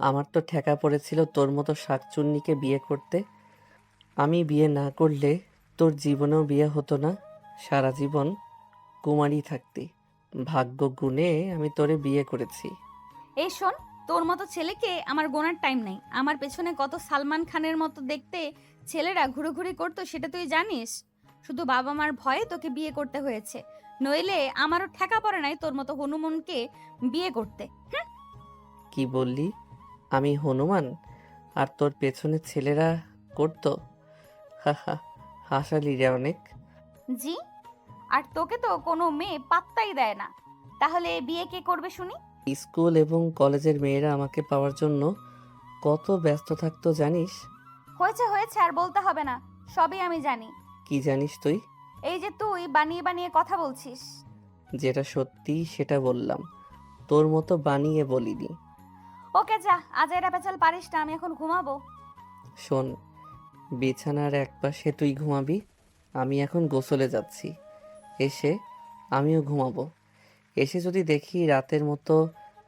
আমার তো ঠেকা পড়েছিল তোর মতো শাকচুন্নিকে বিয়ে করতে। আমি বিয়ে না করলে তোর জীবনেও বিয়ে হতো না, সারা জীবন কুমারী থাকতি। ভাগ্য গুণে আমি তোরে বিয়ে করেছি। এই শোন, তোর মতো ছেলেকে আমার গোনার টাইম নেই। আমার পেছনে কত সালমান খানের মতো দেখতে ছেলেরা ঘুরোঘুরি করতো সেটা তুই জানিস? শুধু বাবা মার ভয়ে তোকে বিয়ে করতে হয়েছে, নইলে আমারও ঠেকা পড়ে নাই তোর মতো হনুমানকে বিয়ে করতে। কি বললি? আমি হনুমান আর তোর পেছনে ছেলেরা করতো? হা হা, হাসালি রে অনেক। জি, আর তোকে তো কোনো মেয়ে পাত্তাই দেয় না। তাহলে বিয়ে কে করবে শুনি? স্কুল এবং কলেজের মেয়েরা আমাকে পাওয়ার জন্য কত ব্যস্ত থাকতো জানিস? হয়েছে হয়েছে, আর বলতে হবে না, সবই আমি জানি। কি জানিস তুই? এই যে তুই বানিয়ে বানিয়ে কথা বলছিস। যেটা সত্যি সেটা বললাম, তোর মতো বানিয়ে বলিনি। ওকে যা, আজ এটা পেঁচাল পারিস না, আমি এখন ঘুমাবো। শোন, বিছানার একপাশে তুই ঘুমাবি, আমি এখন গোসলে যাচ্ছি। এসে আমিও ঘুমাবো। এসে যদি দেখি রাতের মতো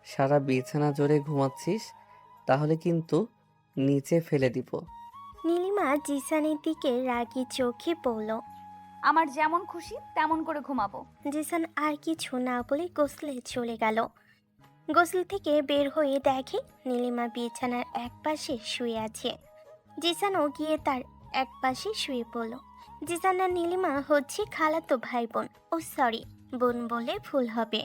সারা বিছানা জুড়ে ঘুমাচ্ছিস, তাহলে কিন্তু নিচে ফেলে দিব। নীলিমা জিসানের দিকে রাগী চোখে পড়ল। আমার যেমন খুশি তেমন করে ঘুমাবো। জিসান আর কিছু না বলে গোসলে চলে গেল। গোসল থেকে বের হয়ে দেখে নীলিমা বিছানার একপাশে শুয়ে আছে। জিসানও গিয়ে তার একপাশে শুয়ে পড়ল। জিসান আর নীলিমা হচ্ছে খালাতো ভাই বোন। ও সরি, বোন বলে ভুল হবে।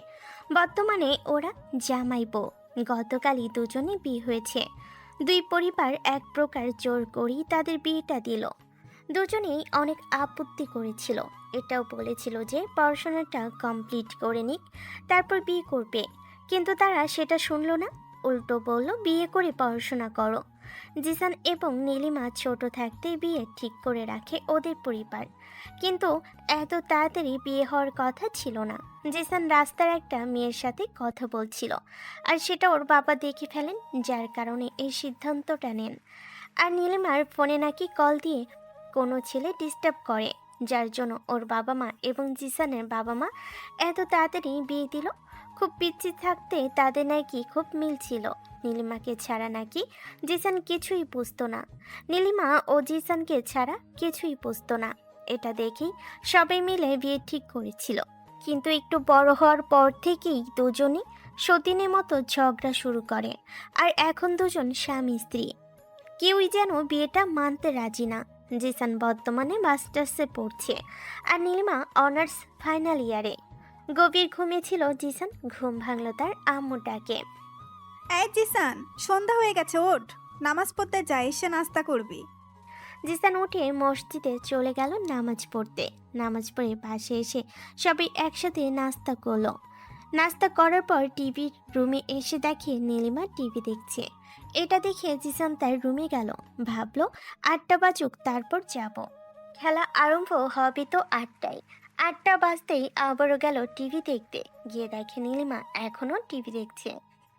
বর্তমানে ওরা জামাই বউ। গতকালই দুজনে বিয়ে হয়েছে। দুই পরিবার এক প্রকার জোর করেই তাদের বিয়েটা দিল। দুজনেই অনেক আপত্তি করেছিল, এটাও বলেছিল যে পড়াশোনাটা কমপ্লিট করে নিক, তারপর বিয়ে করবে। কিন্তু তারা সেটা শুনলো না, উল্টো বলল বিয়ে করে পড়াশোনা করো। জিসান এবং নীলিমা ছোট থাকতেই বিয়ে ঠিক করে রাখে ওদের পরিবার, কিন্তু এত তাড়াতাড়ি বিয়ে হওয়ার কথা ছিল না। জিসান রাস্তার একটা মেয়ের সাথে কথা বলছিল, আর সেটা ওর বাবা দেখে ফেলেন, যার কারণে এই সিদ্ধান্তটা নেন। আর নীলিমার ফোনে নাকি কল দিয়ে কোনো ছেলে ডিস্টার্ব করে, যার জন্য ওর বাবা মা এবং জিসানের বাবা মা এত তাড়াতাড়ি বিয়ে দিল। খুব পিচ্ছি থাকতে তাদের নাকি খুব মিল ছিল। নীলিমাকে ছাড়া নাকি জিসান কিছুই বুঝতো না। নীলিমা ও জিসানকে ছাড়া কিছুই বুঝতো না। এটা দেখেই সবাই মিলে বিয়ে ঠিক করেছিল, কিন্তু একটু বড় হওয়ার পর থেকেই দুজনই সতীনের মতো ঝগড়া শুরু করে। আর এখন দুজন স্বামী স্ত্রী, কেউই যেন বিয়েটা মানতে রাজি না। জিসান বর্তমানে মাস্টার্সে পড়ছে, আর নীলিমা অনার্স ফাইনাল ইয়ারে। গভীর ঘুমিয়েছিল জিসান, ঘুম ভাঙল তার আম্মু ডাকে। এই জিসান, সন্ধ্যা হয়ে গেছে, ওঠ, নামাজ পড়তে যা, এসে নাস্তা করবি। জিসান উঠে মসজিদে চলে গেল নামাজ পড়তে। নামাজ পড়ে পাশে এসে সবাই একসাথে নাস্তা করলো। নাস্তা করার পর টিভির রুমে এসে দেখে নীলিমা টিভি দেখছে। এটা দেখে জিসান তার রুমে গেল, ভাবলো 8টা বাজুক তারপর যাব। খেলা আরম্ভ হবে তো 8টায়। 8টা বাজতেই আবারও গেল টিভি দেখতে, গিয়ে দেখে নীলিমা এখনও টিভি দেখছে।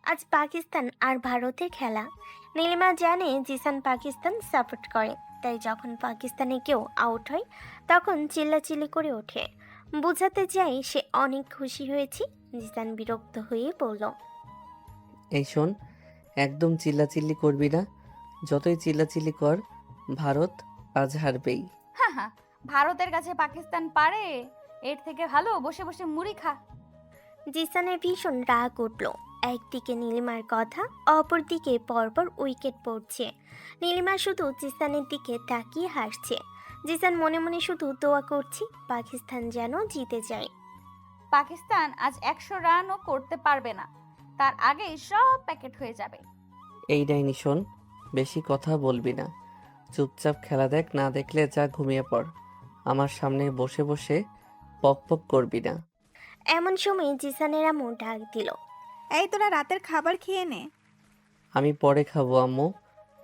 আজ পাকিস্তান আর ভারতের খেলা। নীলিমা জানে জিসান পাকিস্তান সাপোর্ট করে, তাই যখন পাকিস্তানে কেউ আউট হয় তখন চিল্লাচিল্লি করে ওঠে, বোঝাতে চাই সে অনেক খুশি হয়েছে। জিসান বিরক্ত হয়ে বলল, এই শোন, একদম চিল্লাচিল্লি করবি না। যতই চিল্লাচিল্লি কর, ভারত আজ হারবেই। হ্যাঁ হ্যাঁ, ভারতের কাছে পাকিস্তান পারে? এর থেকে ভালো বসে বসে মুড়ি খা। জিসানের ভীষণ রাগ উঠল। একদিকে নীলিমার কথা, অপরদিকে পরপর উইকেট পড়ছে। নীলিমা শুধু জিসানের দিকে তাকিয়ে হাসছে। জিসান মনে মনে শুধু দোয়া করছি পাকিস্তান যেন জিতে যায়। পাকিস্তান আজ 100 রানও করতে পারবে না, তার আগেই সব প্যাকেট হয়ে যাবে। এই ডাইনি শোন, বেশি কথা বলবি না, চুপচাপ খেলা দেখ, না দেখলে যা ঘুমিয়ে পড়। আমার সামনে বসে বসে পক পক করবি না। এমন সময় জিসানের আম্মু ডাক দিল। এই তোরা রাতের খাবার খেয়ে নে। আমি পরে খাবো আম্মু,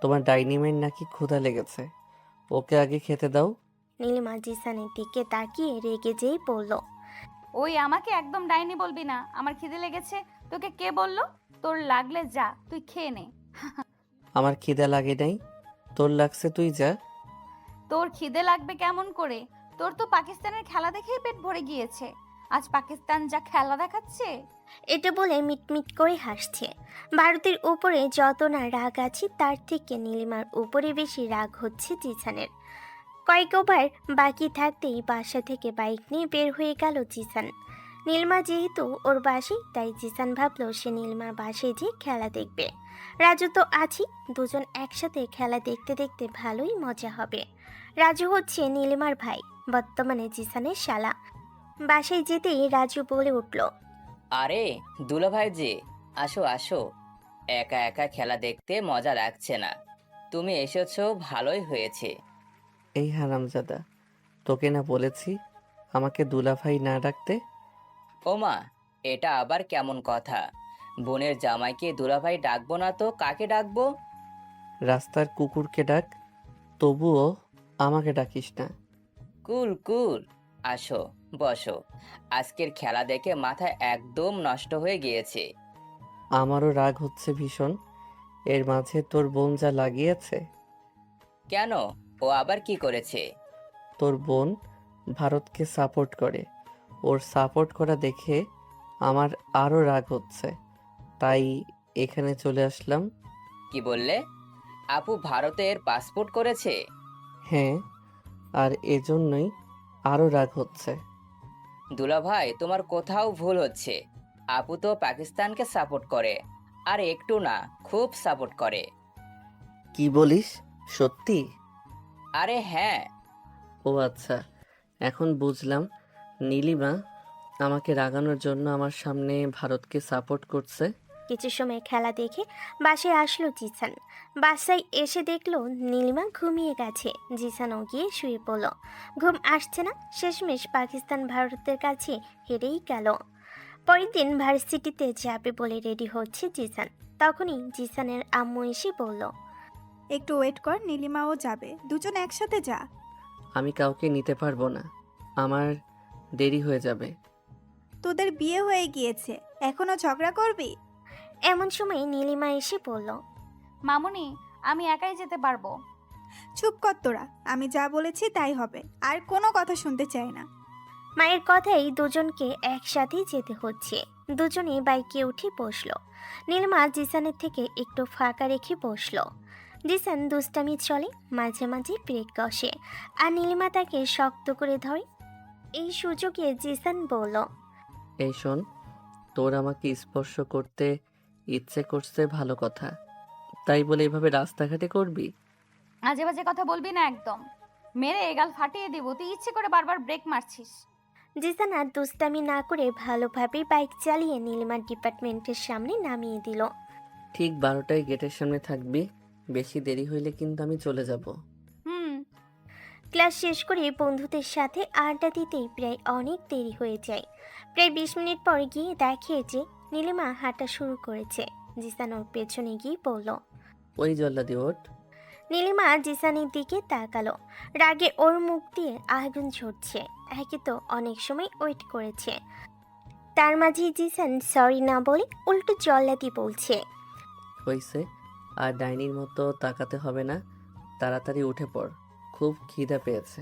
তোমার ডাইনি মেয়ের নাকি ক্ষুধা লেগেছে, ওকে আগে খেতে দাও। নীলিমা জিসানের দিকে তাকিয়ে রেগে যেই পড়ল। ওই আমাকে একদম ডাইনি বলবি না, আমার খিদে লেগেছে। তোকে কে বললো? তোর লাগলে যা, তুই খেয়ে নে। আমার খিদে লাগে নাই, তোর লাগছে তুই যা। তোর খিদে লাগবে কেমন করে? তোর তো পাকিস্তানের খেলা দেখেই পেট ভরে গিয়েছে, আজ পাকিস্তান যা খেলা দেখাচ্ছে। এটা বলে মিটমিট করে হাসছে। ভারতের উপরে যত না রাগ আছে তার থেকে নীলিমার উপরে বেশি রাগ হচ্ছে জিসানের। কয়েক ওভার বাকি থাকতেই বাসা থেকে বাইক নিয়ে বের হয়ে গেল জিসান। নীলিমা যেহেতু ওর বাসে, তাই জিসান ভাবলো সে নীলিমার বাসে যে খেলা দেখবে। রাজু তো আছি, দুজন একসাথে খেলা দেখতে দেখতে ভালোই মজা হবে। রাজু হচ্ছে নীলিমার ভাই, বর্তমানে জিসানের শালা। বাসায় যেতেই রাজু বলে উঠল, আরে দুলাভাই জি, আসো আসো। একা একা খেলা দেখতে মজা লাগছে না, তুমি এসেছো ভালোই হয়েছে। এই হারামজাদা, তোকে না বলেছি আমাকে দুলাভাই না ডাকতে? ওমা, এটা আবার কেমন কথা? বোনের জামাইকে দুলাভাই ডাকবো না তো কাকে ডাকবো? রাস্তার কুকুরকে ডাক, তবুও আমাকে ডাকিস না। কুল কুল, আসো বসো। আজকের খেলা দেখে মাথা একদম নষ্ট হয়ে গিয়েছে। আমারও রাগ হচ্ছে ভীষণ। এর মাঝে তোর বোন যা লাগিয়েছে। কেন, ও আবার কি করেছে? তোর বোন ভারতকে সাপোর্ট করে, ওর সাপোর্ট করা দেখে আমার আরও রাগ হচ্ছে, তাই এখানে চলে আসলাম। কি বললে? আপু ভারতের পাসপোর্ট করেছে? হ্যাঁ, আর এজন্যই আরও রাগ হচ্ছে। দুলাভাই তোমার কোথাও ভুল হচ্ছে। আপু তো পাকিস্তানকে সাপোর্ট করে, আর একটু না, খুব সাপোর্ট করে। কি বলিস, সত্যি? আরে হ্যাঁ। ও আচ্ছা, এখন বুঝলাম। নীলিমা আমাকে রাগানোর জন্য আমার সামনে ভারতকে সাপোর্ট করছে। কিছু সময় খেলা দেখে বাসায় আসলো জিসান। বাসায় এসে দেখলো নীলিমা ঘুমিয়ে গেছে। জিসানও গিয়ে শুয়ে পড়ল। ঘুম আসছে না, শেষমেশ পাকিস্তান ভারতের কাছে হেরেই গেল। পরের দিন ভার্সিটিতে যাবে বলে রেডি হচ্ছে জিসান। তখনই জিসানের আম্মু এসে বলল, একটু ওয়েট কর, নীলিমাও যাবে, দুজন একসাথে যা। আমি কাউকে নিতে পারবো না, আমার দেরি হয়ে যাবে। তোদের বিয়ে হয়ে গিয়েছে, এখনো ঝগড়া করবি? এমন সময় নীলিমা এসে বলল, মামুনি, আমি একাই যেতে পারবো। চুপ কর তোরা, আমি যা বলেছি তাই হবে, আর কোনো কথা শুনতে চাই না। মায়ের কথাই দুজনকে একসাথেই যেতে হচ্ছে। দুজনেই বাইকে উঠে বসলো। নীলিমা জিসানের থেকে একটু ফাঁকা রেখে বসলো। জিসান দুষ্টামি চলে, মাঝে মাঝে ব্রেক কষে, আর নীলিমা তাকে শক্ত করে ধরে। এই সুযোগে জিসান বলল, এই শোন, তোর আমাকে স্পর্শ করতে ইচ্ছে করছে ভালো কথা, তাই বলে এভাবে রাস্তাঘাটে করবি? আজে বাজে কথা বলবি না একদম, মেরে এগাল ফাটিয়ে দিব। তুই ইচ্ছে করে বারবার ব্রেক মারছিস। জিসান আর দুষ্টামি না করে ভালোভাবে বাইক চালিয়ে নীলিমার ডিপার্টমেন্টের সামনে নামিয়ে দিল। ঠিক 12টায় গেটের সামনে থাকবি, বেশি দেরি হইলে কিন্তু আমি চলে যাব। হুম। ক্লাস শেষ করে বন্ধুদের সাথে আড্ডা দিতেই প্রায় অনেক দেরি হয়ে যায়। প্রায় 20 মিনিট পর গিয়ে দেখে যে নীলিমা হাঁটা শুরু করেছে। জিসান ওর পেছনে গিয়ে পড়ল। ওই জল্লাদি ওঠ। নীলিমা জিসানের দিকে তাকালো। রাগে ওর মুখ দিয়ে আগুন ঝরছে। একে তো অনেক সময় ওয়েট করেছে, তার মাঝে জিসান সরি না বলে উল্টো জল্লাদি বলছে। হইছে, আর ডাইনির মতো তাকাতে হবে না, তাড়াতাড়ি উঠে পড়, খুব খিদা পেয়েছে।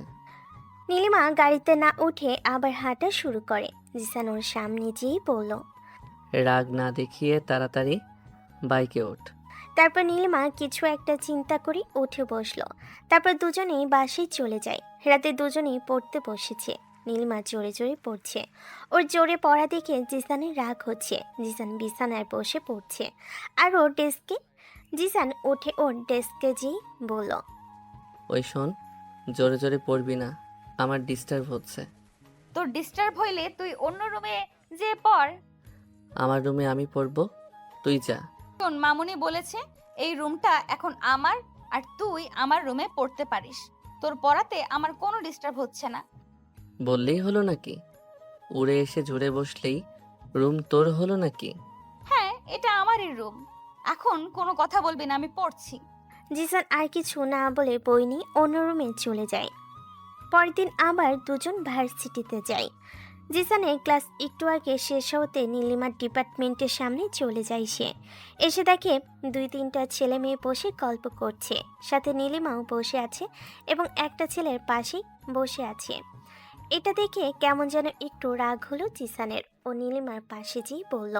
নীলিমা গাড়িতে না উঠে আবার হাঁটা শুরু করে। জিসান ওর সামনে যেয়ে বলল। রাগ না দেখিয়ে তাড়াতাড়ি বাইকে ওঠ। তারপর নীলিমা কিছু একটা চিন্তা করে উঠে বসলো। তারপর দুজনেই বাসায় চলে যায়। রাতে দুজনেই পড়তে বসেছে। নীলিমা জোরে জোরে পড়ছে। ওর জোরে পড়া দেখে জিসানের রাগ হচ্ছে। জিসান বিছানায় বসে পড়ছে আর ওর ডেস্কে। জিসান উঠে ওর ডেস্কে যেয়ে বলল, ওই শোন, জোরে জোরে পড়বি না, আমার ডিস্টার্ব হচ্ছে। তোর ডিস্টার্ব হইলে তুই অন্য রুমে যে পড়। আমার রুমে আমি পড়বো, তুই যা। শোন, মামুনি বলেছে এই রুমটা এখন আমার, আর তুই আমার রুমে পড়তে পারিস। তোর পড়াতে আমার কোনো ডিস্টার্ব হচ্ছে না। বললেই হলো নাকি? উড়ে এসে জুড়ে বসলেই রুম তোর হলো নাকি? হ্যাঁ, এটা আমারই রুম। এখন কোনো কথা বলবি না, আমি পড়ছি। জিসান আর কিছু না বলে বই নিয়ে অন্য রুমে চলে যায়। পরের দিন আবার দুজন ভার্সিটিতে যায়। জিসানের ক্লাস একটু আগে শেষ হতে নীলিমার ডিপার্টমেন্টের সামনে চলে যায় সে। এসে দেখে 2-3টা ছেলে মেয়ে বসে গল্প করছে, সাথে নীলিমাও বসে আছে এবং একটা ছেলের পাশেই বসে আছে। এটা দেখে কেমন যেন একটু রাগ হলো জিসানের। ও নীলিমার পাশে যেই বলল,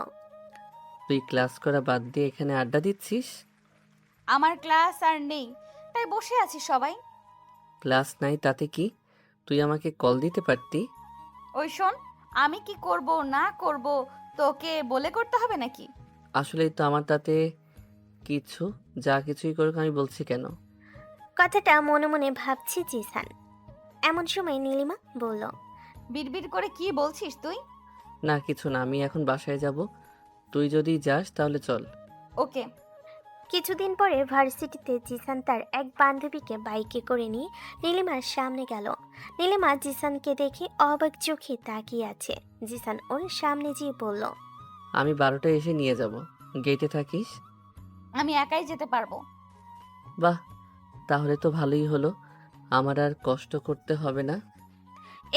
তুই ক্লাস করা বাদ দিয়ে এখানে আড্ডা দিচ্ছিস? আমার ক্লাস আর নেই, তাই বসে আছি সবাই। ক্লাস নাই তাতে কি? তুই আমাকে কল দিতে পারতি। ওই শোন, আমি কি করব না করব তোকে বলে করতে হবে নাকি? আসলেই তো আমার তাতে কিছু, যা কিছুই করুক আমি বলছি কেন? কথাটা মনে মনে ভাবছে জিসান। এমন সময় নীলিমা বলল, বিড়বিড় করে কি বলছিস তুই? না কিছু না, আমি এখন বাসায় যাব। তুই যদি যাস তাহলে চল। ওকে। কিছুদিন পরে ভার্সিটিতে জিসান তার এক বান্ধবীকে বাইকে করে নিয়ে নীলিমার সামনে গেল। নীলিমা জিসানকে দেখে অবাক চোখে তাকিয়ে আছে। জিসান ওর সামনে যেয়ে বলল, আমি 12টায় এসে নিয়ে যাব। গেটে থাকিস। আমি একাই যেতে পারবো। বাহ, তাহলে তো ভালোই হলো, আমার আর কষ্ট করতে হবে না।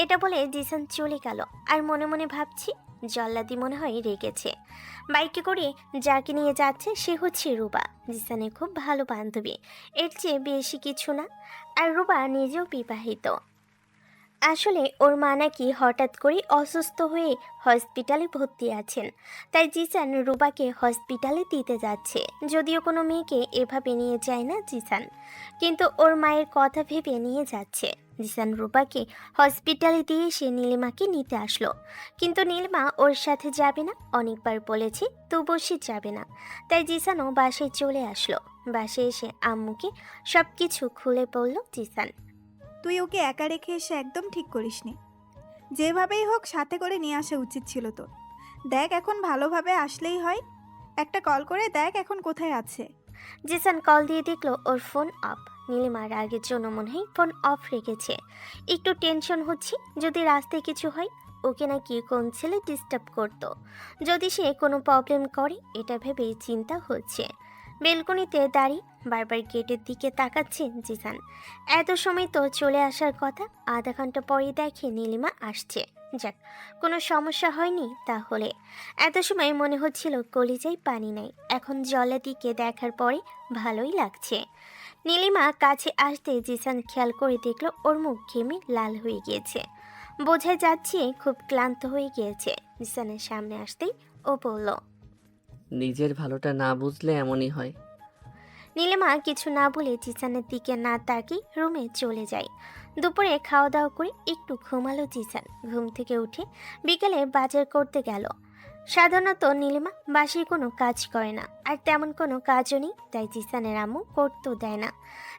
এটা বলে জিসান চলে গেল। আর মনে মনে ভাবছি, জল্লাদি মনে হয় রেগেছে। বাইকে করে যাকে নিয়ে যাচ্ছে সে হচ্ছে রুবা, জিসানের খুব ভালো বান্ধবী। এর চেয়ে বেশি কিছু না। আর রুবা নিজেও বিবাহিত। আসলে ওর মা নাকি হঠাৎ করে অসুস্থ হয়ে হসপিটালে ভর্তি আছেন। তাই জিসান রুবাকে হসপিটালে দিতে যাচ্ছে। যদিও কোনো মেয়েকে এভাবে নিয়ে যায় না জিসান, কিন্তু ওর মায়ের কথা ভেবে নিয়ে যাচ্ছে। জিসান রুবাকে হসপিটালে দিয়ে সে নীলিমাকে নিতে আসলো, কিন্তু নীলিমা ওর সাথে যাবে না। অনেকবার বলেছে তবুও সে যাবে না। তাই জিসানও বাসায় চলে আসলো। বাসায় এসে আম্মুকে সব কিছু খুলে বলল জিসান। তুই ওকে একা রেখে এসে একদম ঠিক করিসনি। যেভাবেই হোক সাথে করে নিয়ে আসা উচিত ছিল তোর। দেখ এখন ভালোভাবে আসলেই হয়। একটা কল করে দেখ এখন কোথায় আছে। জিসান কল দিয়ে দেখলো ওর ফোন অফ। নীলিমা রাগের জন্য মনে হয় ফোন অফ রেখেছে। একটু টেনশন হচ্ছে, যদি রাস্তায় কিছু হয়। ওকে নাকি কোন ছেলে ডিস্টার্ব করতো, যদি সে কোনো প্রবলেম করে, এটা ভেবে চিন্তা হচ্ছে। বেলকনিতে দাঁড়িয়ে বারবার গেটের দিকে তাকাচ্ছে জিসান। এত সময় তো চলে আসার কথা, আধা ঘন্টা পরে দেখে নীলিমা আসছে। যাক, কোনো সমস্যা হয়নি তাহলে। এত সময় মনে হচ্ছিল কলিজায় পানি নাই, এখন জলের দিকে দেখার পরে ভালোই লাগছে। নীলিমা কাছে আসতে জিসান খেয়াল করে দেখলো ওর মুখ ঘেমে লাল হয়ে গিয়েছে। বোঝা যাচ্ছে খুব ক্লান্ত হয়ে গিয়েছে। জিসানের সামনে আসতেই ও বলল, নিজের ভালোটা না বুঝলে এমনই হয়। নীলিমা কিছু না বলে জিসানের দিকে না তাকিয়ে রুমে চলে যায়। দুপুরে খাওয়া দাওয়া করে একটু ঘুমালো জিসান। ঘুম থেকে উঠে বিকেলে বাজার করতে গেল। সাধারণত নীলিমা বাসায় কোনো কাজ করে না, আর তেমন কোনো কাজও নেই, তাই জিসানের আম্মু করতেও দেয় না।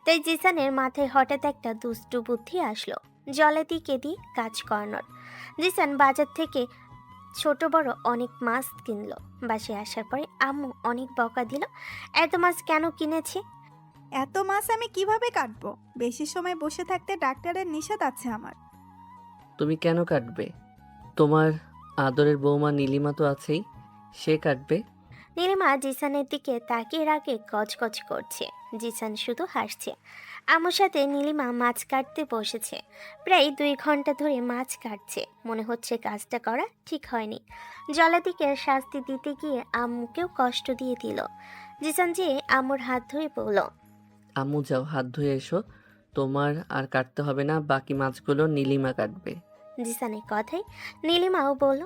তাই জিসানের মাথায় হঠাৎ একটা দুষ্টু বুদ্ধি আসলো, জলাতিকে দিয়ে কাজ করানোর। জিসান বাজার থেকে ছোট বড় অনেক মাছ কিনলো। বাসায় আসার পরে আম্মু অনেক বকা দিল, এত মাছ কেন কিনেছে। এত মাছ আমি কিভাবে কাটবো? বেশি সময় বসে থাকতে ডাক্তারের নিষেধ আছে আমার। তুমি কেন কাটবে? তোমার আদরের বৌমা নীলিমা তো আছেই, সে কাটবে। নীলিমা জিসানের দিকে তাকিয়ে রাগে গজগজ করছে। জিসান শুধু হাসছে। আম্মুর সাথে নীলিমা মাছ কাটতে বসেছে। প্রায় 2 ঘন্টা ধরে মাছ কাটছে। মনে হচ্ছে কাজটা করা ঠিক হয়নি। জলাতিকে শাস্তি দিতে গিয়ে আম্মুকেও কষ্ট দিয়ে দিল। জিসান যে আম্মুর হাত ধরে বলল, আম্মু যাও হাত ধুয়ে এসো, তোমার আর কাটতে হবে না, বাকি মাছগুলো নীলিমা কাটবে। জিসানের কথায় নীলিমাও বলল,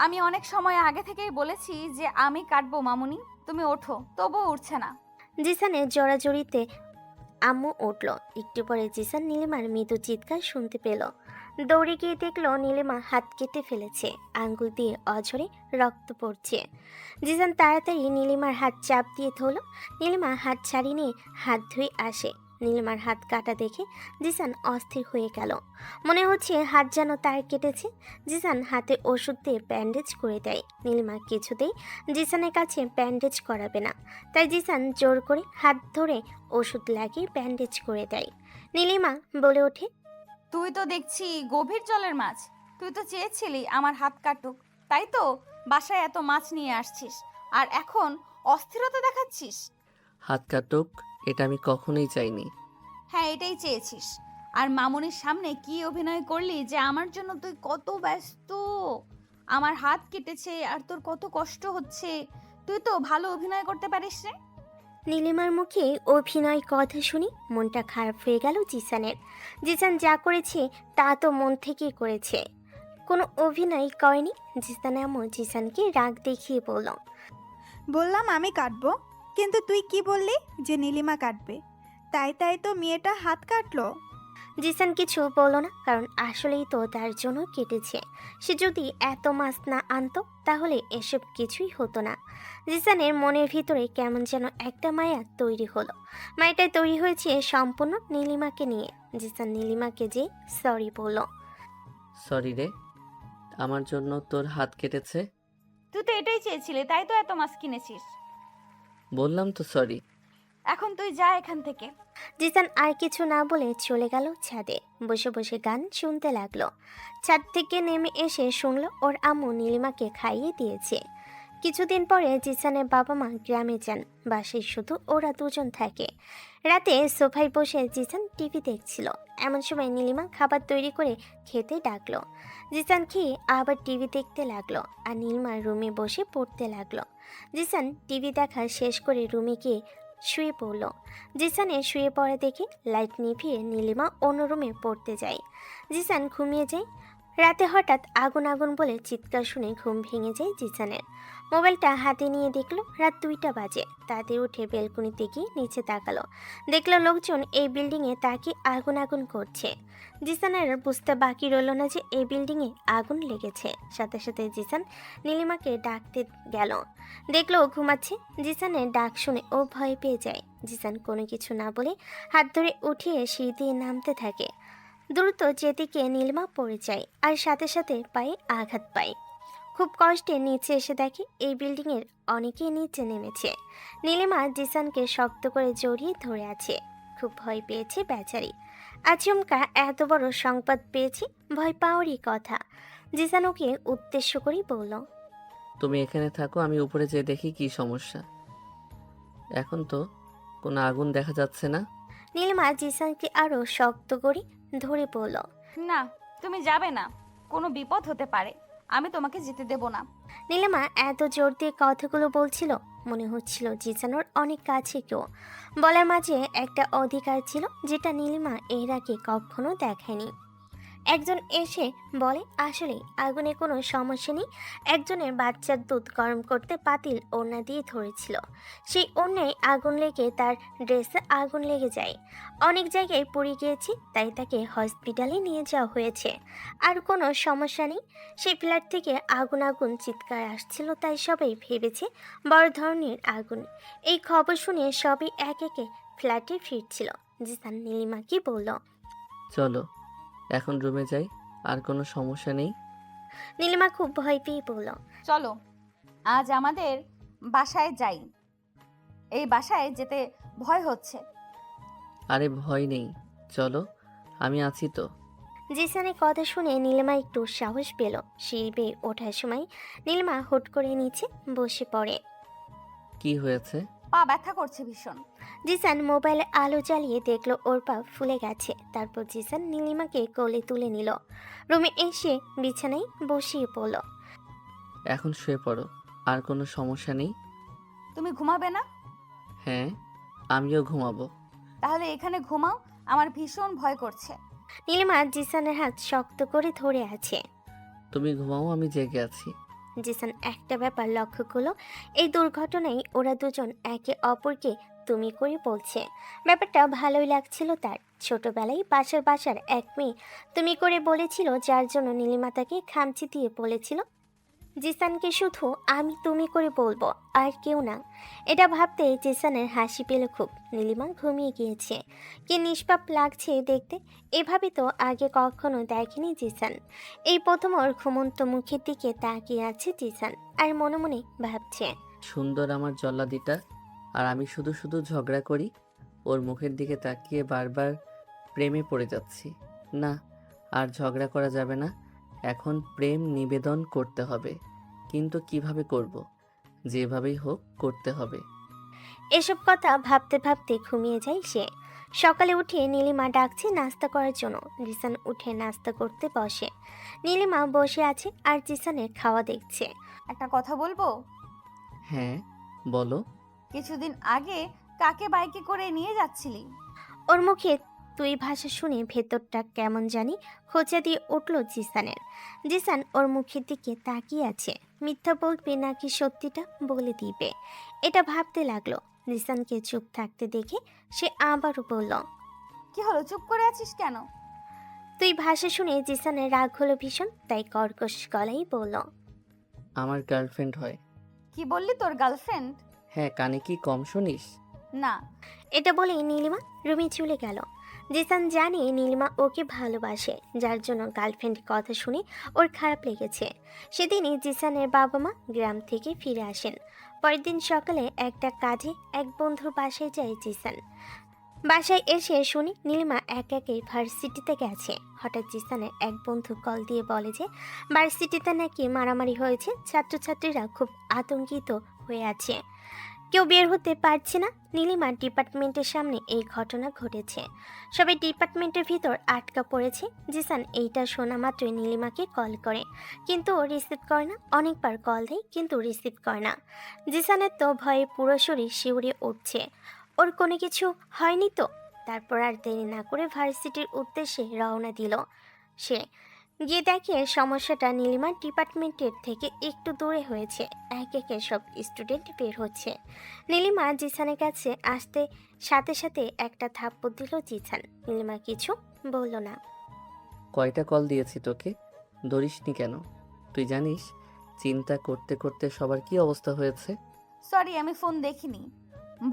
আমি অনেক সময় আগে থেকেই বলেছি যে আমি কাটবো মামুনি, তুমি ওঠো, তবুও উঠছে না। জিসানের জোরাজোরিতে আম্মু উঠল। একটু পরে জিসান নীলিমার মৃদু চিৎকার শুনতে পেল। দৌড়ে গিয়ে দেখলো নীলিমা হাত কেটে ফেলেছে, আঙ্গুল দিয়ে অঝরে রক্ত পড়ছে। জিসান তাড়াতাড়ি নীলিমার হাত চাপ দিয়ে ধরল। নীলিমা হাত ছাড়িয়ে নিয়ে হাত ধুয়ে আসে। নীলিমার হাত কাটা দেখে জিসান অস্থির হয়ে গেল। মনে হচ্ছে হাত যেন তার কেটেছে। জিসান হাতে ওষুধ দিয়ে ব্যান্ডেজ করে দেয়। নীলিমা কিছুতেই জিসানের কাছে ব্যান্ডেজ করাবে না, তাই জিসান জোর করে হাত ধরে ওষুধ লাগিয়ে ব্যান্ডেজ করে দেয়। নীলিমা বলে ওঠে, তুই তো দেখছি গভীর জলের মাছ, তুই তো চেয়েছিলি আমার হাত কাটুক, তাই তো বাসায় এত মাছ নিয়ে আসছিস, আর এখন অস্থিরতা দেখাচ্ছিস। হাত কাটুক, এটা আমি কখনোই চাইনি। হ্যাঁ, এটাই চেয়েছিস। আর মামুনির সামনে কি অভিনয় করলি যে আমার জন্য তুই কত ব্যস্ত, আমার হাত কেটেছে আর তোর কত কষ্ট হচ্ছে। তুই তো ভালো অভিনয় করতে পারিস রে। নীলিমার মুখে অভিনয় কথা শুনে মনটা খারাপ হয়ে গেল জিসানের। জিসান যা করেছে তা তো মন থেকেই করেছে, কোনো অভিনয় করেনি। জিসান এমন জিসানকে রাগ দেখিয়ে বলল, বললাম আমি কাটবো, কিন্তু তুই কি বললি যে নীলিমা কাটবে? তাই তাই তো মেয়েটা হাত কাটলো। জিসান কিছু বলল না, কারণ আসলেই তো তার জন্য কেটেছে। সে যদি এত মাছ না আনতো তাহলে এসব কিছুই হতো না। জিসানের মনের ভিতরে কেমন যেন একটা মায়া তৈরি হলো। মায়াটা তৈরি হয়েছে সম্পূর্ণ নীলিমাকে নিয়ে। জিসান নীলিমাকে যে সরি বলল। সরি রে, আমার জন্য তোর হাত কেটেছে। তুই তো এটাই চেয়েছিলি, তাই তো এত মাছ কিনেছিস। বললাম তো সরি। এখন তুই যা এখান থেকে। জিসান আর কিছু না বলে চলে গেল ছাদে। বসে বসে গান শুনতে লাগলো। ছাদ থেকে নেমে এসে শুনলো ওর আম্মু নীলিমাকে খাইয়ে দিয়েছে। কিছুদিন পরে জিসানের বাবা মা গ্রামে যান। বাসায় শুধু ওরা দুজন থাকে। রাতে সোফায় বসে জিসান টিভি দেখছিল। এমন সময় নীলিমা খাবার তৈরি করে খেতে ডাকলো। জিসান খেয়ে আবার টিভি দেখতে লাগলো, আর নীলিমা রুমে বসে পড়তে লাগলো। জিসান টিভি দেখা শেষ করে রুমে গিয়ে শুয়ে পড়ল। জিসানের শুয়ে পড়া দেখে লাইট নিভিয়ে নীলিমা অন্য রুমে পড়তে যায়। জিসান ঘুমিয়ে যায়। রাতে হঠাৎ আগুন আগুন বলে চিৎকার শুনে ঘুম ভেঙে যায় জিসানের। মোবাইলটা হাতে নিয়ে দেখলো রাত 2টা বাজে। তাতে উঠে বেলকুনিতে গিয়ে নিচে তাকালো। দেখলো লোকজন এই বিল্ডিংয়ে তাকে আগুন আগুন করছে। জিসানের বুঝতে বাকি রইল না যে এই বিল্ডিংয়ে আগুন লেগেছে। সাথে সাথে জিসান নীলিমাকে ডাকতে গেল। দেখলো ও ঘুমাচ্ছে। জিসানের ডাক শুনে ও ভয় পেয়ে যায়। জিসান কোনো কিছু না বলে হাত ধরে উঠিয়ে সিঁড়ি দিয়ে নামতে থাকে। দ্রুত যেদিকে নীলিমা পড়ে যায়, আর সাথে সাথে পায়ে আঘাত পায়। খুব কষ্টে নিচে এসে দেখে এই বিল্ডিংয়ের অনেকেই নিচে নেমেছে। নীলিমা জিসানকে শক্ত করে জড়িয়ে ধরে আছে। খুব ভয় পেয়েছে বেচারি। আচমকা এত বড় সংবাদ পেয়েছি, ভয় পাওয়ারই কথা। জিসান ওকে উদ্দেশ্য করেই বলল, তুমি এখানে থাকো, আমি উপরে যেয়ে দেখি কি সমস্যা। এখন তো কোনো আগুন দেখা যাচ্ছে না। নীলিমা জিসানকে আরো শক্ত করে ধরে বলল, না, তুমি যাবে না, কোনো বিপদ হতে পারে, আমি তোমাকে যেতে দেব না। নীলিমা এত জোর দিয়ে কথাগুলো বলছিল, মনে হচ্ছিল জিসানোর অনেক কাছে কেউ। বলার মাঝে একটা অধিকার ছিল যেটা নীলিমা এর আগে কখনো দেখায়নি। একজন এসে বলে আসলে আগুনে কোনো সমস্যা নেই। একজনের বাচ্চার দুধ গরম করতে পাতিল ওড়না দিয়ে ধরেছিল। সেই ওড়নায় আগুন লেগে তার ড্রেসে আগুন লেগে যায়। অনেক জায়গায় পুড়ে গিয়েছে, তাই তাকে হসপিটালে নিয়ে যাওয়া হয়েছে। আর কোনো সমস্যা নেই। সেই ফ্ল্যাট থেকে আগুন আগুন চিৎকার আসছিল, তাই সবাই ভেবেছে বড় ধরনের আগুন। এই খবর শুনে সবাই এক একে ফ্ল্যাটে ফিরছিল। জিসান নীলিমাকে বলল, চলো এখন রুমে যাই, আর কোনো সমস্যা নেই। নীলিমা খুব ভয় পেয়ে বলল, চলো আজ আমাদের বাসায় যাই, এই বাসায় যেতে ভয় হচ্ছে। আরে ভয় নেই, চলো, আমি আছি তো। জিসানের কথা শুনে নীলিমা একটু সাহস পেল। সিঁড়ি বেয়ে ওঠার সময় নীলিমা হুট করে নিচে বসে পড়ে। কি হয়েছে? পা ব্যথা করছে ভীষণ। জিসান মোবাইলে আলো জ্বালিয়ে দেখলো ওর পা ফুলে গেছে। তারপর জিসান নীলিমাকে কোলে তুলে নিল। রুমে এসে বিছানায় বসিয়ে পড়ল। এখন শুয়ে পড়ো, আর কোনো সমস্যা নেই। তুমি ঘুমাবে না? হ্যাঁ, আমিও ঘুমাবো। তাহলে এখানে ঘুমাও, আমার ভীষণ ভয় করছে। নীলিমা জিসানের হাত শক্ত করে ধরে আছে। তুমি ঘুমাও, আমি জেগে আছি। জিসান একটা ব্যাপার লক্ষ্য করলো, এই দুর্ঘটনায় ওরা দুজন একে অপরকে তুমি করে বলছে। ব্যাপারটা ভালোই লাগছিল তার। ছোটবেলায় বাসার এক মেয়ে তুমি করে বলেছিল, যার জন্য নীলিমা তাকে খামচি দিয়ে বলেছিল জিসানকে শুধু আমি তুমি করে বলবো, আর কেউ না। এটা ভাবতে জিসানের হাসি পেল খুব। নীলিমা ঘুমিয়ে গিয়েছে। কি নিষ্পাপ লাগছে দেখতে। এভাবে তো আগে কখনো দেখেনি জিসান। এই প্রথম ওর ঘুমন্ত মুখের দিকে তাকিয়ে আছে জিসান, আর মনে মনে ভাবছে, সুন্দর আমার জল্লাদিটা, আর আমি শুধু শুধু ঝগড়া করি। ওর মুখের দিকে তাকিয়ে বারবার প্রেমে পড়ে যাচ্ছি। না, আর ঝগড়া করা যাবে না, এখন প্রেম নিবেদন করতে হবে। কিন্তু কিভাবে করব? যেভাবেই হোক করতে হবে। এসব কথা ভাবতে ভাবতে ঘুমিয়ে যায় সে। সকালে উঠে নীলিমা ডাকছে নাস্তা করার জন্য। জিসান উঠে নাস্তা করতে বসে। নীলিমা বসে আছে আর জিসানের খাওয়া দেখছে। একটা কথা বলবো? হ্যাঁ, বলো। কিছুদিন আগে কাকে বাইকে করে নিয়ে যাচ্ছিলি? ওর মুখে তুই ভাষা শুনে ভেতরটা কেমন জানি খোঁচা দিয়ে উঠল জিসানের। জিসান ওর মুখের দিকে তাকিয়ে আছে, মিথ্যা বলবে নাকি সত্যিটা বলে দিবে এটা ভাবতে লাগলো। জিসানকে চুপ থাকতে দেখে সে আবারও বলল, কি হলো, চুপ করে আছিস কেন? তুই ভাষা শুনে জিসানের রাগ হলো ভীষণ, তাই কর্কশ গলায় বলল, আমার গার্লফ্রেন্ড হয়। কি বললি, তোর গার্লফ্রেন্ড? হ্যাঁ, কানে কি কম শুনিস? না। এটা বলে নীলিমা রুমে চলে গেল। জিসান জানে নীলিমা ওকে ভালোবাসে, যার জন্য গার্লফ্রেন্ড কথা শুনে ওর খারাপ লেগেছে। সেদিনই জিসানের বাবা মা গ্রাম থেকে ফিরে আসেন। পরের দিন সকালে একটা কাজে এক বন্ধুর বাসায় যায় জিসান। বাসায় এসে শুনি নীলিমা একাই ভার্সিটিতে গেছে। হঠাৎ জিসানের এক বন্ধু কল দিয়ে বলে যে ভার্সিটিতে নাকি মারামারি হয়েছে, ছাত্রছাত্রীরা খুব আতঙ্কিত হয়ে আছে, কেউ বের হতে পারছে না। নীলিমার ডিপার্টমেন্টের সামনে এই ঘটনা ঘটেছে, সবাই ডিপার্টমেন্টের ভিতর আটকা পড়েছে। জিসান এইটা শোনা মাত্রই নীলিমাকে কল করে, কিন্তু ও রিসিভ করে না। অনেকবার কল দেয় কিন্তু রিসিভ করে না। জিসানের তো ভয়ে পুরো শরীর শিউরে উঠছে, ওর কোনো কিছু হয়নি তো। তারপর আর দেরি না করে ভার্সিটির উদ্দেশ্যে রওনা দিল সে। গিয়ে দেখে সমস্যাটা নীলিমার ডিপার্টমেন্টের থেকে একটু দূরে হয়েছে। একে সব স্টুডেন্ট বের হচ্ছে। নীলিমা জিসানের কাছে আসতে সাথে সাথে একটা থাপ্পড় দিল জিসান। নীলিমা কিছু বলল না। কয়টা কল দিয়েছি তোকে, ধরিসনি কেন? তুই জানিস চিন্তা করতে করতে সবার কি অবস্থা হয়েছে? সরি, আমি ফোন দেখিনি,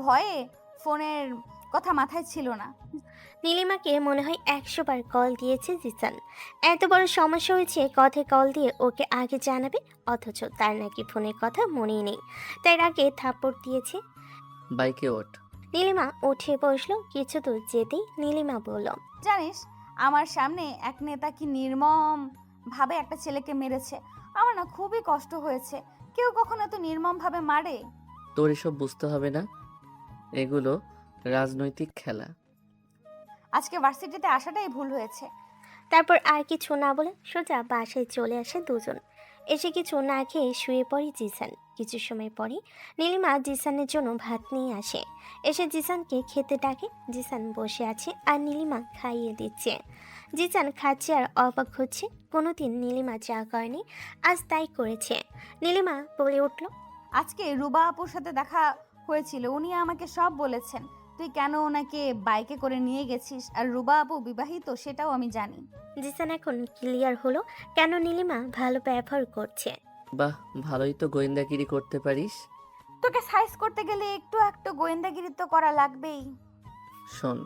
ভয়ে ফোনের কথা মাথায় ছিল না। নীলিমাকে মনে হয় 100 বার কল দিয়েছে জিসান। এত বড় সমস্যা হয়েছে, কথায় কল দিয়ে ওকে আগে জানাবে, অথচ তার নাকি ফোনের কথা মনেই নেই, তাই আগে থাপ্পড় দিয়েছে। বাইকে ওঠ। নীলিমা উঠে বসলো। কিছু দূর যেতেই নীলিমা বলল, জানিস, আমার সামনে এক নেতা কি নির্মম ভাবে একটা ছেলেকে মেরেছে। আমার না খুবই কষ্ট হয়েছে। কেউ কখনো এত নির্মম ভাবে মারে? তোর এসব বুঝতে হবে না, এগুলো রাজনৈতিক খেলা। আজকে ভার্সিটিতে আসাটাই ভুল হয়েছে। তারপর আর কিছু না বলে সোজা বাসায় চলে আসে দুজন। এসে কিছু না খেয়ে শুয়ে পড়ে জিসান। কিছু সময় পরে নীলিমা জিসানের জন্য ভাত নিয়ে আসে। এসে জিসানকে খেতে ডাকে। জিসান বসে আছে আর নীলিমা খাইয়ে দিচ্ছে। জিসান খাচ্ছে আর অবাক হচ্ছে, কোনোদিন নীলিমা যা করেনি আজ তাই করেছে। নীলিমা বলে উঠল, আজকে রুবা আপুর সাথে দেখা হয়েছিল, উনি আমাকে সব বলেছেন। তুই কেন ওনাকে বাইকে করে নিয়ে গেছিস, আর রুবা আপু বিবাহিত সেটাও আমি জানি। জিসান এখন ক্লিয়ার হলো কেন নীলিমা ভালো ব্যবহার করছে। বাহ, ভালোই তো গোয়েন্দাগিরি করতে পারিস। তোকে সাইজ করতে গেলে একটু একটু গোয়েন্দাগিরি তো করা লাগবেই। শোন,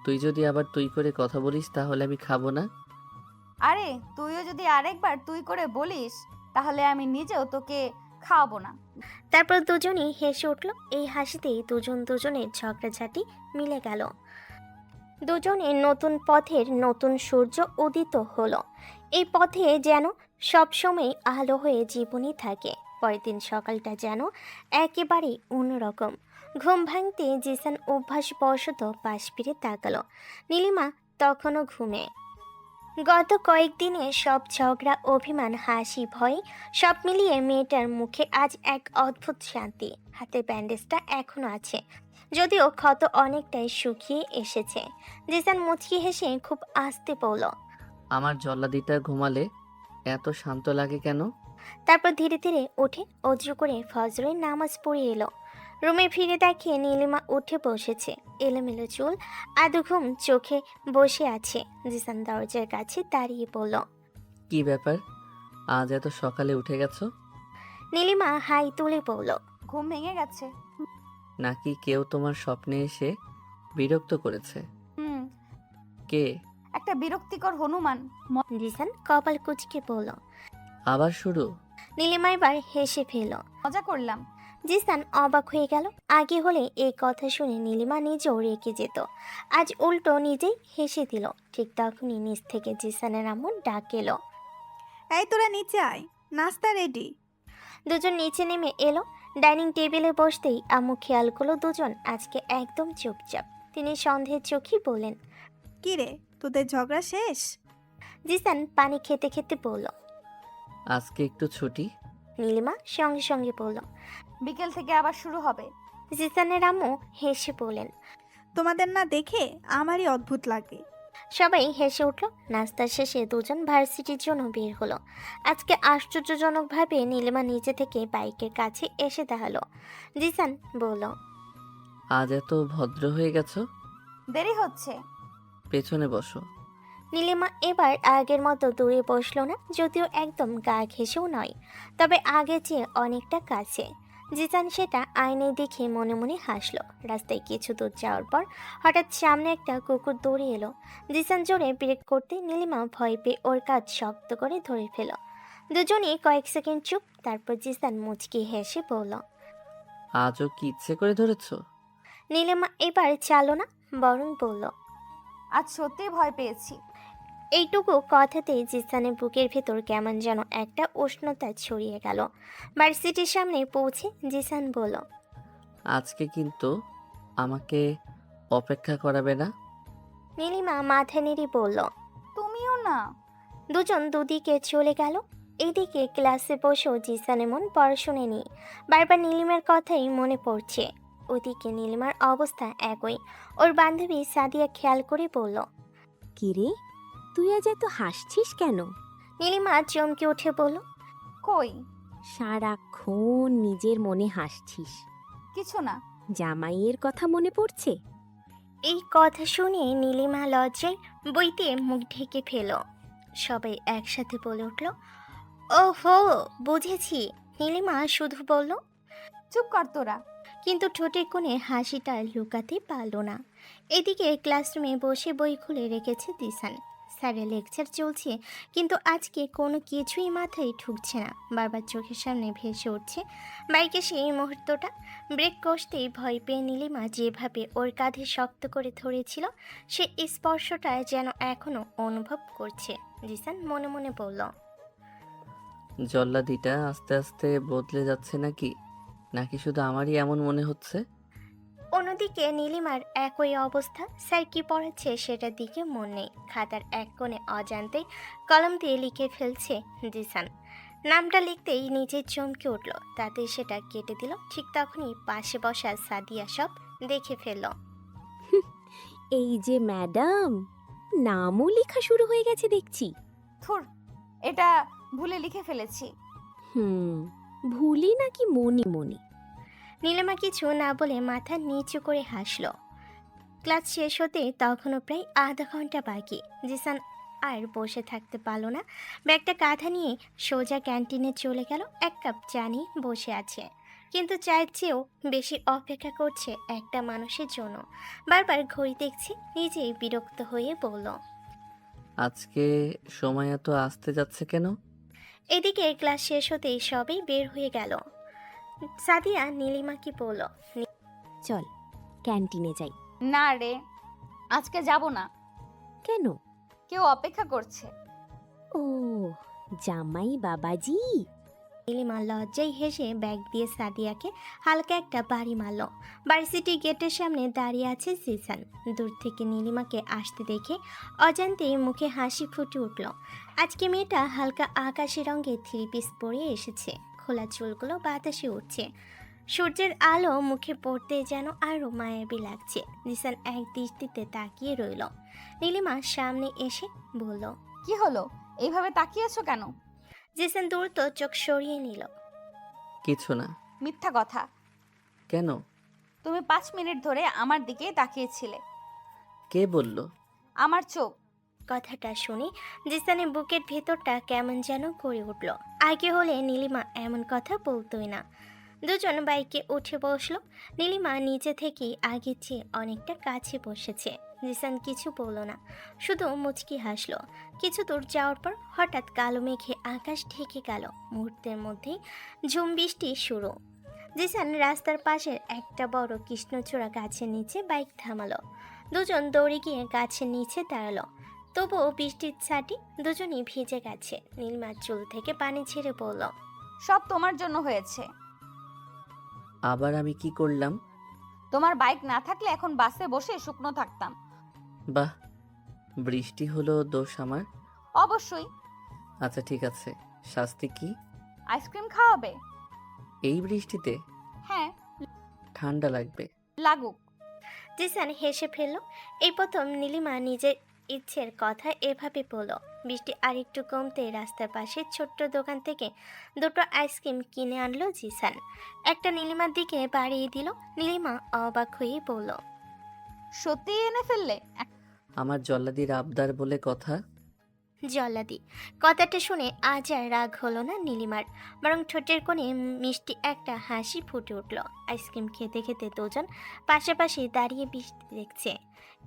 তুই যদি আবার তুই করে কথা বলিস তাহলে আমি খাবো না। আরে তুইও যদি আরেকবার তুই করে বলিস তাহলে আমি নিজেও তোকে খাওয়াবো না। তারপর দুজনেই হেসে উঠল। এই হাসিতেই দুজনের ঝগড়াঝাটি মিলে গেল। দুজনের নতুন পথের নতুন সূর্য উদিত হলো। এই পথে যেন সবসময় আলো হয়ে জীবনই থাকে। পরের দিন সকালটা যেন একেবারেই অন্যরকম। ঘুম ভাঙতে জিসান অভ্যাসবশত পাশ ফিরে তাকালো। নীলিমা তখনও ঘুমে। গত কয়েকদিনে সব ঝগড়া, অভিমান, হাসি, ভয় সব মিলিয়ে মেয়েটার মুখে আজ এক অদ্ভুত শান্তি। হাতে ব্যান্ডেজটা এখনো আছে, যদিও ক্ষত অনেকটাই শুকিয়ে এসেছে। জিসান মুচকি হেসে খুব আস্তে বলল, আমার জল্লাদিটা ঘুমালে এত শান্ত লাগে কেন? তারপর ধীরে ধীরে উঠে অজু করে ফজরের নামাজ পড়ে এলো। রুমে ফিরে দেখে নীলিমা উঠে বসেছে, এলোমেলো চুল, আধো ঘুম চোখে বসে আছে। জিসান দরজার কাছে দাঁড়িয়ে বলল, কি ব্যাপার, আজ এত সকালে উঠে গেছো? নীলিমা হাই তুলে বলল, ঘুম ভেঙে গেছে। নাকি কেউ তোমার স্বপ্নে এসে বিরক্ত করেছে? হুম, কে? একটা বিরক্তিকর হনুমান। জিসান কপাল কুচকে বলল। আবার শুরু? নীলিমা এবার হেসে ফেল। মজা করলাম। জিসান অবাক হয়ে গেল। আগে হলে এই কথা শুনে নীলিমা নিজেও রেগে যেত, আজ উল্টো নিজেই হেসে দিল। ঠিক তখনই নিচ থেকে জিসানের আম্মু ডাক এলো, এই তোরা নিচে আয়, নাস্তা রেডি। দুজন নিচে নেমে এলো। ডাইনিং টেবিলে বসতেই আম্মু খেয়াল করলো দুজন আজকে একদম চুপচাপ। তিনি সন্দেহের চোখেই বললেন, কি রে, তোদের ঝগড়া শেষ? জিসান পানি খেতে খেতে বলল। আজকে একটু ছুটি। নীলিমা সঙ্গে সঙ্গে বলল, বিকেল থেকে আবার শুরু হবে। জিসানের আম্মু হেসে বলেন। তোমাদের না দেখে আমারই অদ্ভুত লাগে। সবাই হেসে উঠল। নাস্তা শেষে দুজন ভার্সিটির জন্য বের হলো। আজকে আশ্চর্যজনকভাবে নীলিমা নিজে থেকে বাইকের কাছে এসে দাঁড়ালো। জিসান বলল, আজ এত ভদ্র হয়ে গেছো। দেরি হচ্ছে। পেছনে বসো। নীলিমা এবার আগের মতো দূরে বসলো না, যদিও একদম গা ঘেঁষেও নয়, তবে আগে চেয়ে অনেকটা কাছে। জিসান সেটা আয়নায় দেখে মনে মনে হাসলো। রাস্তায় কিছু দূর যাওয়ার পর হঠাৎ সামনে একটা কুকুর দৌড়ে এলো। জিসান জোরে ব্রেক করতে নীলিমা ভয় পেয়ে ওর কাজ শক্ত করে ধরে ফেল। দুজনেই কয়েক সেকেন্ড চুপ, তারপর জিসান মুচকি হেসে বলল। আজও কি ইচ্ছে করে ধরেছো? নীলিমা এবার চালো না, বরং বলল। আজ সত্যিই ভয় পেয়েছি। এইটুকু কথাতেই জিসানের বুকের ভেতর কেমন যেন একটা উষ্ণতা ছড়িয়ে গেল। ভার্সিটির সামনে পৌঁছে জিসান বলল, আজকে কিন্তু আমাকে অপেক্ষা করাবে না। নীলিমা মাথা নেড়ে বলল। তুমিও না। দুজন দুদিকে চলে গেল। এদিকে ক্লাসে বসেও জিসানের মন পড়াশোনায় নেই, বারবার নীলিমার কথাই মনে পড়ছে। ওদিকে নীলিমার অবস্থা একই। ওর বান্ধবী সাদিয়া খেয়াল করে বলল। কিরে, তুই আজ এত হাসছিস কেন? নীলিমা চমকে উঠে বলল, কই? সারাক্ষণ নিজের মনে হাসছিস। কিছু না। জামাইয়ের কথা মনে পড়ছে? এই কথা শুনে নীলিমা লজ্জায় বইতে মুখ ঢেকে ফেল। সবাই একসাথে বলে উঠল, ওহো, বুঝেছি। নীলিমা শুধু বলল, চুপ কর তোরা। কিন্তু ঠোঁটের কোণে হাসিটা লুকাতে পারল না। এদিকে ক্লাসরুমে বসে বই খুলে রেখেছে দিসান। স্যারের লেকচার চলছে, কিন্তু আজকে কোনো কিছুই মাথায় ঢুকছে না। বারবার চোখের সামনে ভেসে উঠছে বাইকে সেই মুহূর্তটা। ব্রেক কষতেই ভয় পেয়ে নীলিমা যেভাবে ওর কাঁধে শক্ত করে ধরেছিল, সে স্পর্শটা যেন এখনো অনুভব করছে। জিসান মনে মনে বলল, জল্লাদিটা আস্তে আস্তে বদলে যাচ্ছে নাকি নাকি শুধু আমারই এমন মনে হচ্ছে? অন্যদিকে নীলিমার একই অবস্থা। স্যার কি পড়াচ্ছে সেটার দিকে মন নেই। খাতার এক কোণে অজান্তেই কলম দিয়ে লিখে ফেলছে জিসান। নামটা লিখতেই নিজে চমকে উঠল, তাতে সেটা কেটে দিল। ঠিক তখনই পাশে বসা সাদিয়া সব দেখে ফেলল। এই যে ম্যাডাম, নামও লেখা শুরু হয়ে গেছে দেখছি। থুর, এটা ভুলে লিখে ফেলেছি। ভুলি নাকি মনে মনে? নীলিমা কিছু না বলে মাথা নিচু করে হাসল। ক্লাস শেষ হতে তখনও প্রায় আধা ঘন্টা বাকি। জিসান আর বসে থাকতে পারল না। ব্যাগটা কাঁধে নিয়ে সোজা ক্যান্টিনে চলে গেল। এক কাপ চা নিয়ে বসে আছে, কিন্তু চায়ের চেয়েও বেশি অপেক্ষা করছে একটা মানুষের জন্য। বারবার ঘড়ি দেখছে, নিজেই বিরক্ত হয়ে বলল। আজকে সময় এত আসতে যাচ্ছে কেন? এদিকে ক্লাস শেষ হতেই সবাই বের হয়ে গেল। সাদিয়া নীলিমাকে বলল, চল ক্যান্টিনে যাই। না রে, আজকে যাব না। কেন? কেউ অপেক্ষা করছে। ও, জামাই বাবাজি। নীলিমা লজ্জায় হেসে ব্যাগ দিয়ে সাদিয়াকে হালকা একটা বাড়ি মারল। ভার্সিটি গেটের সামনে দাঁড়িয়ে আছে জিসান। দূর থেকে নীলিমাকে আসতে দেখে অজান্তেই মুখে হাসি ফুটে উঠল। আজকে মেয়েটা হালকা আকাশি রঙের থ্রি পিস পরে এসেছে। খোলা চুলগুলো বাতাসে উঠছে। সূর্যের আলো মুখে পড়তে যেন আরও মায়াবী লাগছে। জিসান এক দৃষ্টিতে তাকিয়ে রইল। নীলিমা সামনে এসে বলল, কি হলো? এইভাবে তাকিয়েছো কেন? জিসান দ্রুত চোখ সরিয়ে নিল। কিছু না। মিথ্যা কথা। কেন? তুমি 5 মিনিট ধরে আমার দিকেই তাকিয়েছিলে। কে বলল? আমার চোখ। কথাটা শুনে জিসানের বুকের ভেতরটা কেমন যেন করে উঠল। আগে হলে নীলিমা এমন কথা বলতোই না। দুজন বাইকে উঠে বসলো। নীলিমা নিচে থেকেই আগের চেয়ে অনেকটা কাছে বসেছে। জিসান কিছু বলল না, শুধু মুচকি হাসলো। কিছু দূর যাওয়ার পর হঠাৎ কালো মেঘে আকাশ ঢেকে গেল। মুহূর্তের মধ্যেই ঝুম বৃষ্টি শুরু। জিসান রাস্তার পাশের একটা বড় কৃষ্ণচূড়া গাছের নিচে বাইক থামালো। দুজন দৌড়ে গিয়ে গাছের নিচে দাঁড়ালো। তবুও বৃষ্টির ছাটি দুজনই ভিজে গেছে। নীলিমার চুল থেকে পানি ছেড়ে বলল, সব তোমার জন্য হয়েছে। আবার আমি কি করলাম? তোমার বাইক না থাকলে এখন বাসে বসে শুকনো থাকতাম। বাহ, বৃষ্টি হলো দোষ আমার? অবশ্যই। আচ্ছা ঠিক আছে, শাস্তি কি? আইসক্রিম খাওয়াবে? এই বৃষ্টিতে? হ্যাঁ। ঠান্ডা লাগবে। লাগুক। জিসান হেসে ফেলল। এই প্রথম নীলিমা নিজের ইচ্ছের কথা এভাবে বলল। বৃষ্টি আরেকটু কমতে রাস্তার পাশে ছোট্ট দোকান থেকে দুটো আইসক্রিম কিনে আনলো জিসান। একটা নীলিমার দিকে বাড়িয়ে দিল। নীলিমা অবাক হয়ে বলল, সত্যি এনে ফেললে? আমার জল্লাদির আবদার বলে কথা। জল্লাদি। কথাটা শুনে আজ আর রাগ হলো না নীলিমার, বরং ঠোঁটের কোণে মিষ্টি একটা হাসি ফুটে উঠল। আইসক্রিম খেতে খেতে দুজন পাশাপাশি দাঁড়িয়ে বৃষ্টি দেখছে।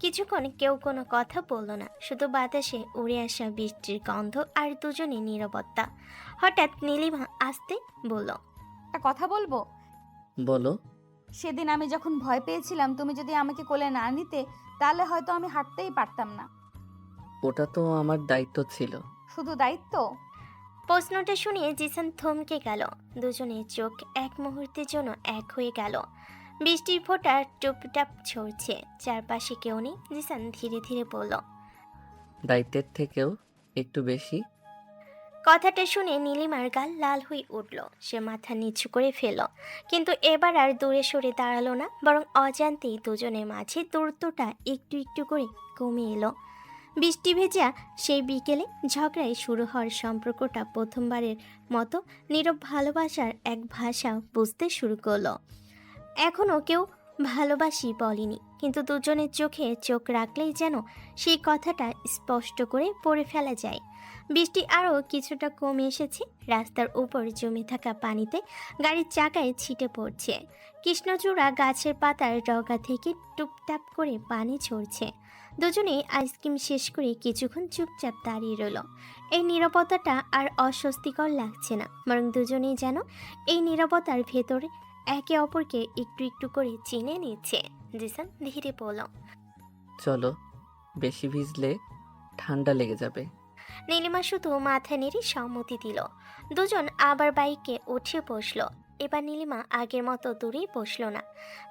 কিছুক্ষণ কেউ কোনো কথা বলল না, শুধু বাতাসে উড়ে আসা বৃষ্টির গন্ধ আর দুজনে নীরবতা। হঠাৎ নীলিমা আস্তে বলল, একটা কথা বলবো? বলো। সেদিন আমি যখন ভয় পেয়েছিলাম, তুমি যদি আমাকে কোলে না নিতে, তাহলে হয়তো আমি হাঁটতেই পারতাম না। ওটা তো আমার দায়িত্ব ছিল। শুধু দায়িত্ব? প্রশ্নটা শুনে জিসান থমকে গেল। দুজনের চোখ এক মুহূর্তের জন্য এক হয়ে গেল। বৃষ্টির ফোঁটা টুপটাপ ঝরছে, চারপাশে কেউ নেই। জিসান ধীরে ধীরে বলল, দায়িত্বের থেকেও একটু বেশি। কথাটা শুনে নীলিমার গাল লাল হয়ে উঠল। সে মাথা নিচু করে ফেলল, কিন্তু এবার আর দূরে সরে দাঁড়ালো না, বরং অজান্তেই দুজনের মাঝে দূরত্বটা একটু একটু করে কমে এলো। বৃষ্টি ভেজা সেই বিকেলে ঝগড়ায় শুরু হওয়ার সম্পর্কটা প্রথমবারের মতো নীরব ভালোবাসার এক ভাষা বুঝতে শুরু করলো। এখনও কেউ ভালোবাসি বলেনি, কিন্তু দুজনের চোখে চোখ রাখলেই যেন সেই কথাটা স্পষ্ট করে পড়ে ফেলা যায়। বৃষ্টি আরও কিছুটা কমে এসেছে। রাস্তার উপর জমে থাকা পানিতে গাড়ির চাকায় ছিটে পড়ছে। কৃষ্ণচূড়া গাছের পাতার ডগা থেকে টুপটাপ করে পানি ঝরছে। দুজনেই আইসক্রিম শেষ করে কিছুক্ষণ চুপচাপ দাঁড়িয়ে রইল। এই নীরবতাটা আর অস্বস্তিকর লাগছে না, বরং দুজনেই যেন এই নীরবতার ভেতরে একে অপরকে একটু একটু করে চিনে নিচ্ছে। জিসান ধীরে বলল, চলো, বেশি ভিজলে ঠান্ডা লেগে যাবে। নীলিমা শুধু মাথা নেড়ে সম্মতি দিল। দুজন আবার বাইকে উঠে বসলো। এবার নীলিমা আগের মতো দূরেই বসলো না।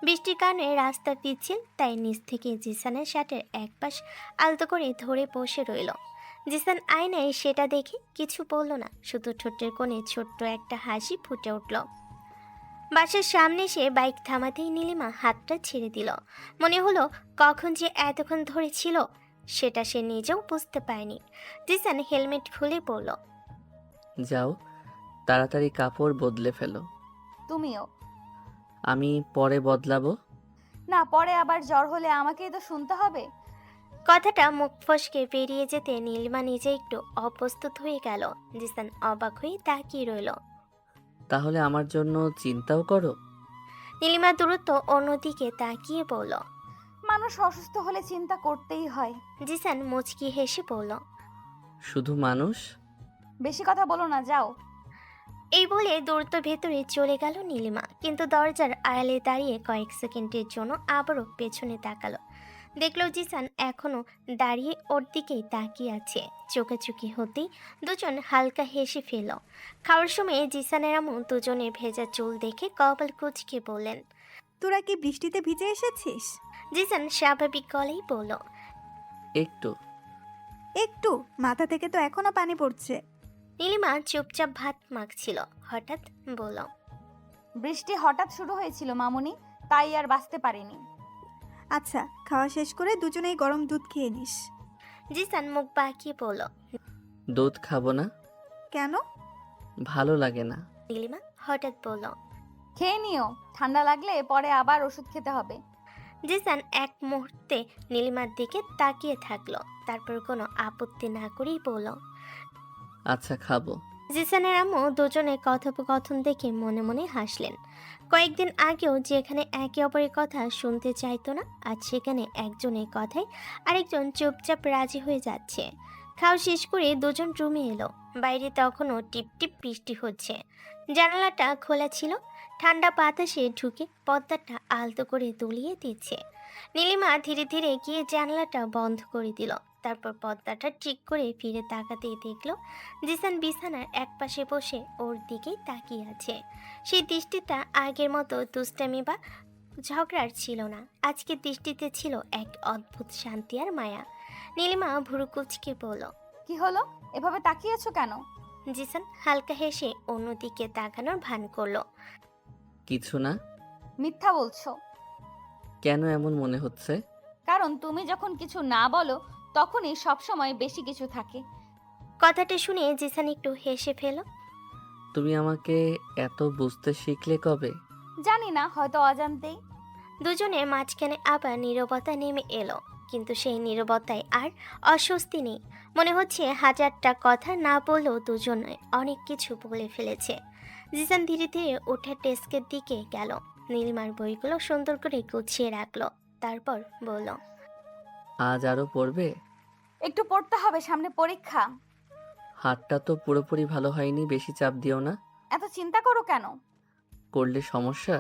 বৃষ্টির কারণে রাস্তা পিচ্ছিল, তাই নিচ থেকে জিসানের শার্টের এক পাশ আলতো করে ধরে বসে রইল। জিসান আয়নায় সেটা দেখে কিছু বলল না, শুধু ঠোঁটের কোণে ছোট্ট একটা হাসি ফুটে উঠল। বাসার সামনে এসে বাইক থামাতেই নীলিমা হাতটা ছেড়ে দিল। মনে হলো কখন যে এতক্ষণ ধরে ছিল সেটা সে নিজেও বুঝতে পারেনি। জিসান হেলমেট খুলে পড়ল। যাও, তাড়াতাড়ি কাপড় বদলে ফেলো। তুমিও। আমি পরে বদলাবো। না, পরে আবার জ্বর হলে আমাকেই তো শুনতে হবে। কথাটা মুখ ফসকে বেরিয়ে যেতে নীলিমা নিজে একটু অপ্রস্তুত হয়ে গেল। জিসান অবাক হয়ে তাকিয়ে রইল। তাহলে আমার জন্য চিন্তাও করো? নীলিমা দ্রুত অন্যদিকে তাকিয়ে বলল। মানুষ অসুস্থ হলে চিন্তা করতেই হয়। জিসান মুচকি হেসে বলল। শুধু মানুষ? বেশি কথা বলো না, যাও। এই বলে দ্রুত ভেতরে চলে গেল নীলিমা, কিন্তু দরজার আড়ালে দাঁড়িয়ে কয়েক সেকেন্ডের জন্য আবারও পেছনে তাকালো। দেখলো জিসান এখনো দাঁড়িয়ে ওর দিকেই তাকিয়ে আছে। চোখাচোখি হতেই দুজন হালকা হেসে ফেল। খাওয়ার সময় জিসানের আম্মু দুজনের ভেজা চুল দেখে কপাল কুঁচকে বললেন, তোরা কি বৃষ্টিতে ভিজে এসেছিস? জিসান স্বাভাবিক গলেই বলল, একটু। একটু? মাথা থেকে তো এখনো পানি পড়ছে। নীলিমা চুপচাপ ভাত মাখছিল। হঠাৎ বলল, বৃষ্টি হঠাৎ শুরু হয়েছিল মামুনি, তাই আর বাঁচতে পারিনি। আচ্ছা, খাওয়া শেষ করে দুজনেই গরম দুধ খেয়ে নিস। জিসান মুখ বাঁকিয়ে বলল। দুধ খাবো না। কেন? ভালো লাগে না। নীলিমা হঠাৎ বলল। খেয়ে নিও, ঠান্ডা লাগলে পরে আবার ওষুধ খেতে হবে। জিসান এক মুহূর্তে নীলিমার দিকে তাকিয়ে থাকলো, তারপর কোনো আপত্তি না করেই বলল। আচ্ছা, খাবো। জিসানের আম্মু দুজনের কথোপকথন দেখে মনে মনে হাসলেন। কয়েকদিন আগেও যেখানে একে অপরের কথা শুনতে চাইতো না, আজ সেখানে একজনের কথায় আরেকজন চুপচাপ রাজি হয়ে যাচ্ছে। খাওয়া শেষ করে দুজন রুমে এলো। বাইরে তখনও টিপটিপ বৃষ্টি হচ্ছে। জানালাটা খোলা ছিল, ঠান্ডা বাতাসে ঢুকে পর্দাটা আলতো করে দুলিয়ে দিচ্ছে। নীলিমা ধীরে ধীরে গিয়ে জানালাটা বন্ধ করে দিল। তারপর পর্দাটা ঠিক করে ফিরে তাকাতেই দেখলো জিসান বিছানার একপাশে বসে ওর দিকেই তাকিয়ে আছে। সেই দৃষ্টিটা আগের মতো দুষ্টামি বা ঝগড়ার ছিল না। আজকে দৃষ্টিতে ছিল এক অদ্ভুত শান্তি আর মায়া। নীলিমা ভুরু কুচকে বলল। কি হলো, এভাবে তাকিয়েছো কেন? জিসান হালকা হেসে অন্যদিকে তাকানোর ভান করলো। কিছু না। মিথ্যা বলছো। কেন এমন মনে হচ্ছে? কারণ তুমি যখন কিছু না বলো তখনই সবসময় বেশি কিছু থাকে। কথাটা শুনে জিসান একটু হেসে ফেল। তুমি আমাকে এত বুঝতে শিখলে কবে? জানি না, হয়তো অজান্তেই। দুজনের মাঝখানে আবার নীরবতা নেমে এলো, কিন্তু সেই নীরবতায় আর অস্বস্তি নেই। মনে হচ্ছে হাজারটা কথা না বললেও দুজনে অনেক কিছু বলে ফেলেছে। জিসান ধীরে ধীরে ওঠে ডেস্কের দিকে গেল, নীলিমার বইগুলো সুন্দর করে গুছিয়ে রাখলো, তারপর বলল, আজ আরো পড়বে? একটু পড়তে হবে, সামনে পরীক্ষা। হাতটা তো পুরোপুরি ভালো হয়নি, বেশি চাপ দিও না। এত চিন্তা করো কেন? করলে সমস্যা?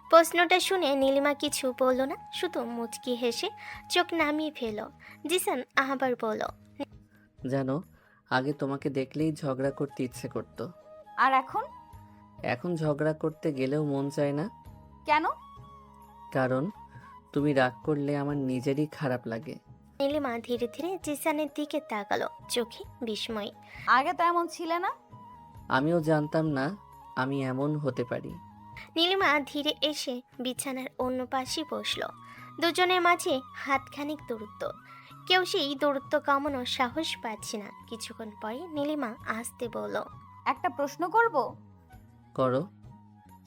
প্রশ্নটা শুনে নীলিমা কিছু বলল না, শুধু মুচকি হেসে চোখ নামিয়ে ফেল। জিসান আবার বলল, জানো, আগে তোমাকে দেখলেই ঝগড়া করতে ইচ্ছে করতো। আর এখন? এখন ঝগড়া করতে গেলেও মন চায় না। কেন? কারণ তুমি রাগ করলে আমার নিজেরই খারাপ লাগে। নীলিমা ধীরে ধীরে জিসানের দিকে তাকালো, চোখে বিস্ময়। আগে তো এমন ছিলে না। আমিও জানতাম না আমি এমন হতে পারি। নীলিমা ধীরে এসে বিছানার অন্য পাশে বসলো। দুজনের মাঝে হাতখানিক দূরত্ব, কেউ সেই দূরত্ব কমানোর সাহস পাচ্ছে না। কিছুক্ষণ পরে নীলিমা আস্তে বলল, একটা প্রশ্ন করব। করো।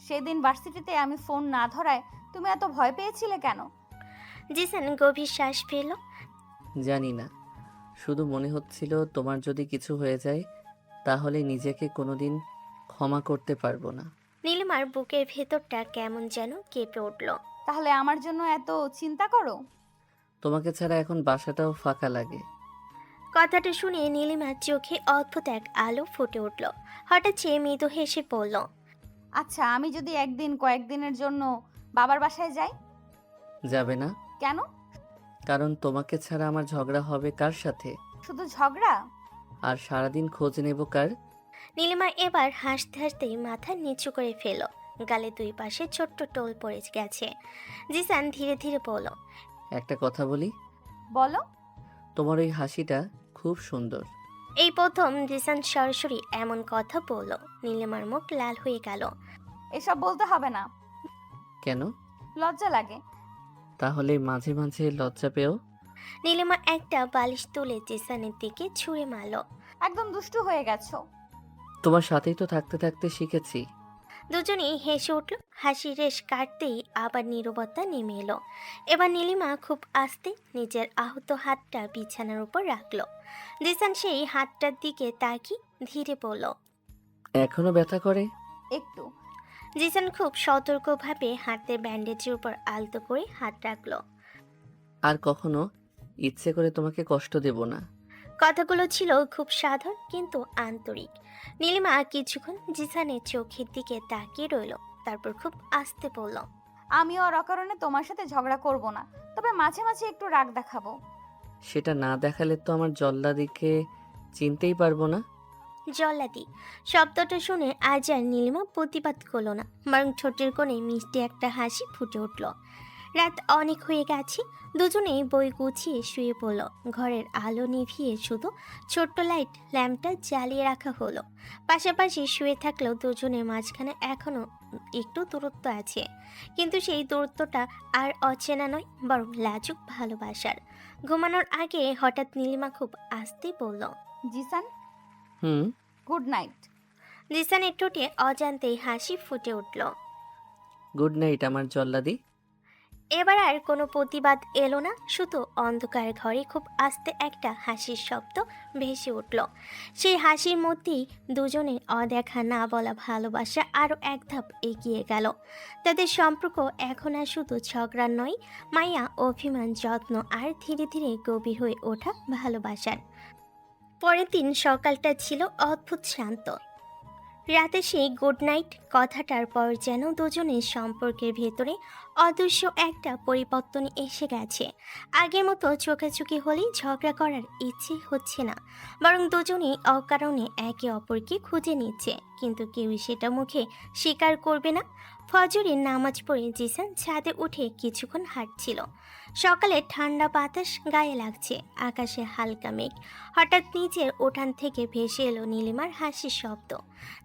সেদিন ভার্সিটিতে আমি ফোন না ধরায় তুমি এত ভয় পেয়েছিলে কেন? জিসান গভীর শ্বাস ফেলল। জানি না, শুধু মনে হচ্ছিল তোমার যদি কিছু হয়ে যায় তাহলে নিজেকে কোনোদিন ক্ষমা করতে পারবো না। নীলিমার বুকের ভেতরটা কেমন যেন কেঁপে উঠল। তাহলে আমার জন্য এত চিন্তা করো? তোমাকে ছাড়া এখন বাসাটাও ফাঁকা লাগে। কথাটা শুনে নীলিমার চোখে অদ্ভুত এক আলো ফুটে উঠল। হঠাৎ সে মৃদু হেসে পড়ল। আচ্ছা, আমি যদি একদিন কয়েকদিনের জন্য বাবার বাসায় যাই? যাবে না? কেন? কারণ তোমাকে ছাড়া আমার ঝগড়া হবে কার সাথে? শুধু ঝগড়া? আর সারাদিন খোঁজ নেব কার? নীলিমা এবার হাসতে হাসতেই মাথা নিচু করে ফেল, গালে দুই পাশে ছোট্ট টোল পড়ে গেছে। জিসান ধীরে ধীরে বলল, একটা কথা বলি? বলো। তোমার ওই হাসিটা খুব সুন্দর। এই প্রথম জিসান সরাসরি এমন কথা বলল। নীলিমার মুখ লাল হয়ে গেল। এসব বলতে হবে না। কেন? লজ্জা লাগে। তাহলে মাঝে মাঝে লজ্জা পেও? নীলিমা একটা বালিশ তুলে জিসানের দিকে ছুঁড়ে মারল। একদম দুষ্টু হয়ে গেছো। তোমার সাথেই তো থাকতে থাকতে শিখেছি। দুজনেই হেসে উঠল। হাসি রেশ কাটতেই আবার নীরবতা নেমে এলো। এবার নীলিমা খুব আস্তে নিজের আহত হাতটা বিছানার উপর রাখলো। জিসান সেই হাতটার দিকে তাকিয়ে ধীরে বলল, এখনো ব্যথা করে? একটু। জিসান খুব সতর্কভাবে হাতের ব্যান্ডেজের উপর আলতো করে হাত রাখলো। আর কখনো ইচ্ছে করে তোমাকে কষ্ট দেব না। কথাগুলো ছিল খুব সাধারণ কিন্তু আন্তরিক। নীলিমা কিছুক্ষণ জিসানের চোখের দিকে তাকিয়ে রইল, তারপর খুব আস্তে বলল, আমিও আর অকারণে তোমার সাথে ঝগড়া করব না, তবে মাঝে মাঝে একটু রাগ দেখাবো। সেটা না দেখালে তো আমার জল্লাদিকে চিনতেই পারবো না। জল্লাদি শব্দটা শুনে আজ আর নীলিমা প্রতিবাদ করলো না, বরং ঠোঁটের কোণে মিষ্টি একটা হাসি ফুটে উঠল। রাত অনেক হয়ে গেছে, দুজনেই বই গুছিয়ে শুয়ে পড়ল। ঘরের আলো নিভিয়ে শুধু ছোট্ট লাইট ল্যাম্পটা জ্বালিয়ে রাখা হলো। পাশাপাশি শুয়ে থাকলেও দুজনের মাঝখানে এখনো একটু দূরত্ব আছে, কিন্তু সেই দূরত্বটা আর অচেনা নয়, বরং লাজুক ভালোবাসার। ঘুমানোর আগে হঠাৎ নীলিমা খুব আস্তে বলল, জিসান, হুম। Good night. জিসানের ঠোঁটে অজান্তেই হাসি ফুটে উঠল। গুড নাইট আমার জল্লাদি। এবার আর কোনো প্রতিবাদ এলো না, শুধু অন্ধকার ঘরে খুব আস্তে একটা হাসির শব্দ ভেসে উঠল। সেই হাসির মধ্যেই দুজনের অদেখা না বলা ভালোবাসা আরও এক ধাপ এগিয়ে গেল। তাদের সম্পর্ক এখন আর শুধু ঝগড়ার নয়, মায়া, অভিমান, যত্ন আর ধীরে ধীরে গভীর হয়ে ওঠা ভালোবাসার। পরের দিন সকালটা ছিল অদ্ভুত শান্ত। রাতে সেই গুড নাইট কথাটার পর যেন দুজনের সম্পর্কের ভেতরে অদৃশ্য একটা পরিবর্তন এসে গেছে। আগের মতো চোখাচোখি হলেই ঝগড়া করার ইচ্ছে হচ্ছে না, বরং দুজনেই অকারণে একে অপরকে খুঁজে নিচ্ছে, কিন্তু কেউই সেটা মুখে স্বীকার করবে না। ফজরের নামাজ পড়ে জিসান ছাদে উঠে কিছুক্ষণ হাঁটছিল। সকালে ঠান্ডা বাতাস গায়ে লাগছে, আকাশে হালকা মেঘ। হঠাৎ নিচের উঠান থেকে ভেসে এলো নীলিমার হাসির শব্দ।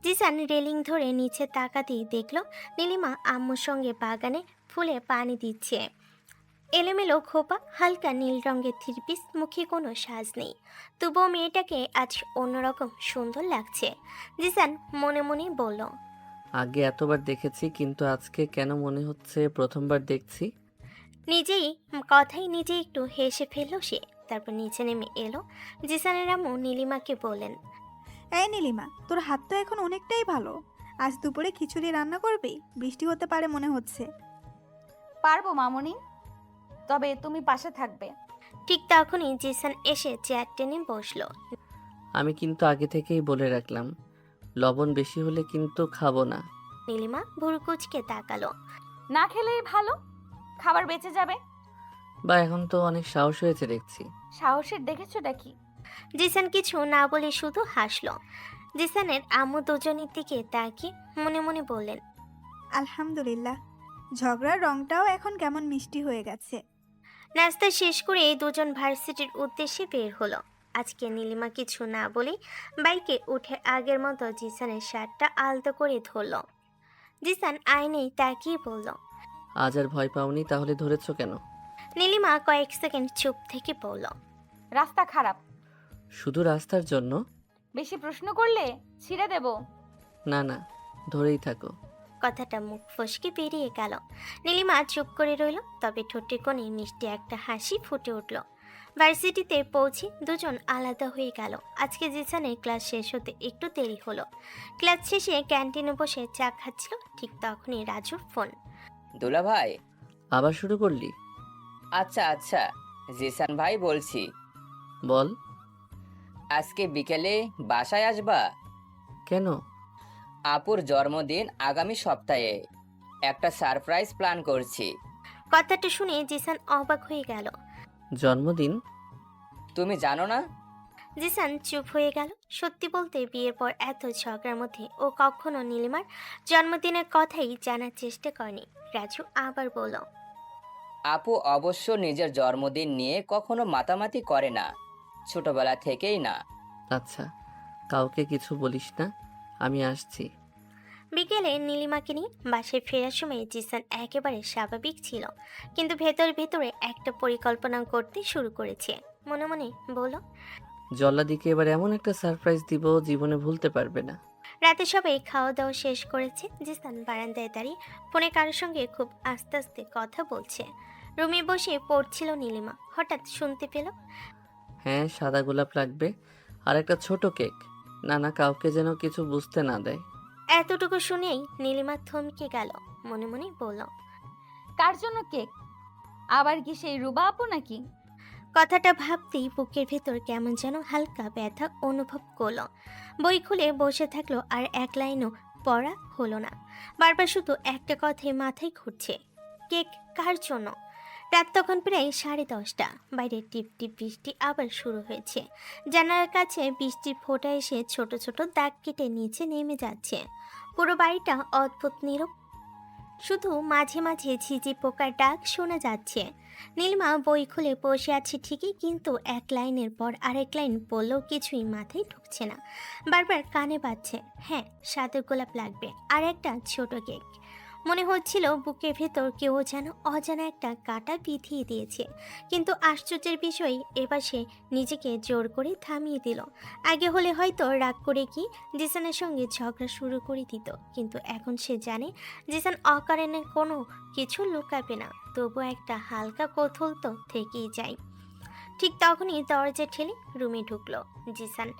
জিসান রেলিং ধরে নিচে তাকাতেই দেখল নীলিমা আম্মুর সঙ্গে বাগানে ফুলে পানি দিচ্ছে। এলোমেলো খোপা, হালকা নীল রঙের থ্রিপিস, মুখে কোনো সাজ নেই, তবুও মেয়েটাকে আজ অন্যরকম সুন্দর লাগছে। জিসান মনে মনে বলল, আগে এতবার দেখেছি, কিন্তু আজকে কেন মনে হচ্ছে প্রথমবার দেখছি। নিজেই কথাই নিজে একটু হেসে ফেলল সে। তারপর নিচে নেমে এলো। জিসানের আম্মু নীলিমাকে বললেন, এই নীলিমা, তোর হাত তো এখন অনেকটাই ভালো। আজ দুপুরে খিচুড়ি রান্না করবি? বৃষ্টি হতে পারে মনে হচ্ছে। পারবো মামুনি, তবে তুমি পাশে থাকবে। ঠিক তখনই জিসান এসে চেয়ার টেনে বসলো। আমি কিন্তু আগে থেকেই বলে রাখলাম, লবণ বেশি হলে কিন্তু খাবো না। নীলিমা ভুরু কুচকে তাকালো। না খেলেই ভালো, খাবার বেঁচে যাবে। বা এখন তো অনেক সাহস হয়েছে দেখছি। সাহসের দেখেছো নাকি? জিসান কিছু না বলে শুধু হাসলো। জিসানের আম্মু দুজনের দিকে তাকিয়ে মনে মনে বললেন, আলহামদুলিল্লাহ, ঝগড়ার রংটাও এখন কেমন মিষ্টি হয়ে গেছে। নাস্তা শেষ করে এই দুজন ভার্সিটির উদ্দেশ্যে বের হলো। আজকে নীলিমা কিছু না বলে বাইকে উঠে আগের মতো জিসানের শার্টটা আলতো করে ধরল। জিসান আয়নায় তাকিয়ে বলল, আজ আর ভয় পাওনি, তাহলে ধরেছো কেন? নীলিমা কয়েক সেকেন্ড চুপ থেকে বলল, রাস্তা খারাপ, শুধু রাস্তার জন্য? বেশি প্রশ্ন করলে ছিঁড়ে দেব। না না, ধরেই থাকো। কথাটা মুখ ফসকে বেরিয়ে গেল। নীলিমা চুপ করে রইল, তবে ঠোঁটে কোণে মিষ্টি একটা হাসি ফুটে উঠল। ভার্সিটিতে পৌঁছে দুজন আলাদা হয়ে গেল। আজকে জিসানের ক্লাস শেষ হতে একটু দেরি হলো। ক্লাস শেষে ক্যান্টিনে বসে চা খাচ্ছিল, ঠিক তখনই রাজুর ফোন। দুলা ভাই। আবার শুরু করলি? আচ্ছা আচ্ছা, জিসান ভাই বলছি। বল। আজকে বিকেলে বাসায় আসবা? কেন? আপুর জন্মদিন আগামী সপ্তাহে, একটা সারপ্রাইজ প্ল্যান করছি। কথাটা শুনে জিসান অবাক হয়ে গেল। জন্মদিন? তুমি জানো না? জিসান চুপ হয়ে গেল। সত্যি বলতে বিয়ের পর এত ঝগড়ার মধ্যে ও কখনো নীলিমার জন্মদিনের কথাই জানার চেষ্টা করেনি। রাজু আবার বলল, আপু অবশ্য নিজের জন্মদিন নিয়ে কখনো মাতামাতি করে না, ছোটবেলা থেকেই না। আচ্ছা, কাউকে কিছু বলিস না, আমি আসছি। বিকেলে নীলিমাকে নিয়ে বাসায় ফেরার সময় জিসান একেবারে স্বাভাবিক ছিল, কিন্তু ভেতরে ভেতরে একটা পরিকল্পনা করতে শুরু করেছে। মনে মনে বলল, জল্লাদিকে এবার এমন একটা সারপ্রাইজ দিব, জীবনে ভুলতে পারবে না। রাতে সবাই খাওয়া দাওয়া শেষ করেছে। জিসান বারান্দায় দাঁড়িয়ে ফোনে কারোর সঙ্গে খুব আস্তে আস্তে কথা বলছে। রুমে বসে পড়ছিল নীলিমা। হঠাৎ শুনতে পেল, হ্যাঁ, সাদা গোলাপ লাগবে, আর একটা ছোট কেক। না না, কাউকে যেন কিছু বুঝতে না দেয়। এতটুকু শুনেই নীলিমা থমকে গেল। মনে মনে বলল, কার জন্য কেক? আবার কি সেই রুবা আপু নাকি? কথাটা ভাবতেই বুকের ভেতর কেমন যেন হালকা ব্যথা অনুভব করলো। বই খুলে বসে থাকলো, আর এক লাইনও পড়া হলো না। বারবার শুধু একটা কথাই মাথায় ঘুরছে, কেক কার জন্য? রাত তখন প্রায় 10:30। বাইরে টিপ টিপ বৃষ্টি আবার শুরু হয়েছে। জানালার কাছে বৃষ্টির ফোঁটা এসে ছোট ছোট দাগ কেটে নিচে নেমে যাচ্ছে। পুরো বাড়িটা অদ্ভুত নীরব, শুধু মাঝে মাঝে ঝিঝি পোকার ডাক শোনা যাচ্ছে। নীলিমা বই খুলে বসে আছে ঠিকই, কিন্তু এক লাইনের পর আরেক লাইন পড়লেও কিছুই মাথায় ঢুকছে না। বারবার কানে বাজছে, হ্যাঁ, সাদা গোলাপ লাগবে আর একটা ছোট কেক। মনে হচ্ছিল বুকের ভেতর কেউ যেন অজানা একটা কাঁটা বিধিয়ে দিয়েছে। কিন্তু আশ্চর্যের বিষয়, এবার সে নিজেকে জোর করে থামিয়ে দিল। আগে হলে হয়তো রাগ করে কি জিসানের সঙ্গে ঝগড়া শুরু করে দিত, কিন্তু এখন সে জানে জিসান অকারণে কোনো কিছু লুকাবে না। তবু একটা হালকা কৌতূহল তো থেকেই যায়। ঠিক তখনই দরজা ঠেলে রুমে ঢুকলো জিসান।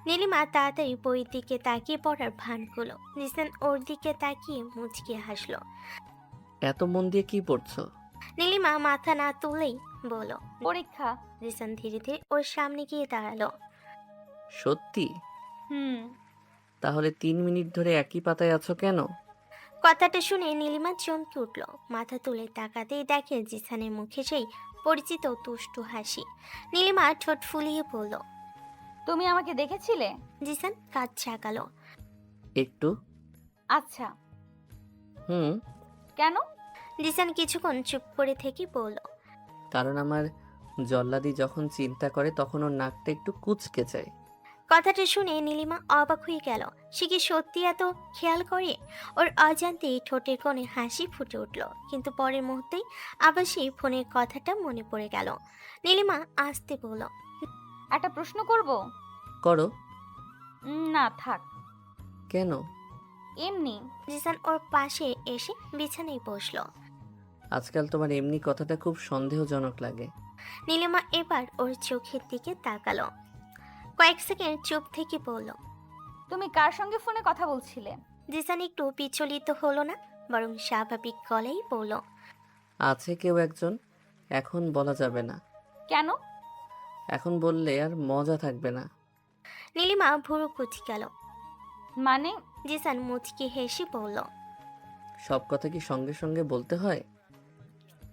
নীলিমা তাড়াতাড়ি বইয়ের দিকে তাকিয়ে পড়ার ভান করলো। জিসান ওর দিকে তাকিয়ে মুচকি হাসলো। এত মন দিয়ে কি পড়ছো? নীলিমা মাথা না তুলেই বলল, পরীক্ষা। জিসান ধীরে ধীরে ওর সামনে গিয়ে দাঁড়ালো। সত্যি? হুম। তাহলে 3 মিনিট ধরে একই পাতায় আছো কেন? কথাটা শুনে নীলিমা চমকে উঠল। মাথা তুলে তাকাতেই দেখে জিসানের মুখে সেই পরিচিত তুষ্টু হাসি। নীলিমা ঠোঁট ফুলিয়ে বলল, তুমি আমাকে দেখেছিলে? জিসান কাঁধ ঝাঁকালো। একটু। আচ্ছা। হুম, কেন? জিসান কিছুক্ষণ চুপ করে থেকে বলল, কারণ আমার জল্লাদি যখন চিন্তা করে তখন ওর নাকটা একটু কুঁচকে যায়। কথাটা শুনে নীলিমা অবাক হয়ে গেল। সে কি সত্যি এত খেয়াল করে? ওর অজান্তেই ঠোঁটের কোণে হাসি ফুটে উঠল, কিন্তু পরের মুহূর্তেই আবার সেই ফোনের কথাটা মনে পড়ে গেল। নীলিমা আস্তে বলল, একটা প্রশ্ন করব? করো। না থাক, কেন? এমনি। জিসান ওর পাশে এসে বিছানায় বসলো। আজকাল তোমার এমনি কথাটা খুব সন্দেহজনক লাগে। নীলিমা এবার ওর চোখের দিকে তাকালো। কয়েক সেকেন্ড চুপ থেকে বলল। তুমি কার সঙ্গে ফোনে কথা বলছিলে? জিসান একটু বিচলিত হলো না, বরং স্বাভাবিক গলায় বলল, আছে কেউ একজন, এখন বলা যাবে না। কেন? এখন বললে আর মজা থাকবে না। নীলিমা ভুরু কুচি গেল। মানে? জিসান মুচকি হেসে বলল। সব কথা কি সঙ্গে সঙ্গে বলতে হয়?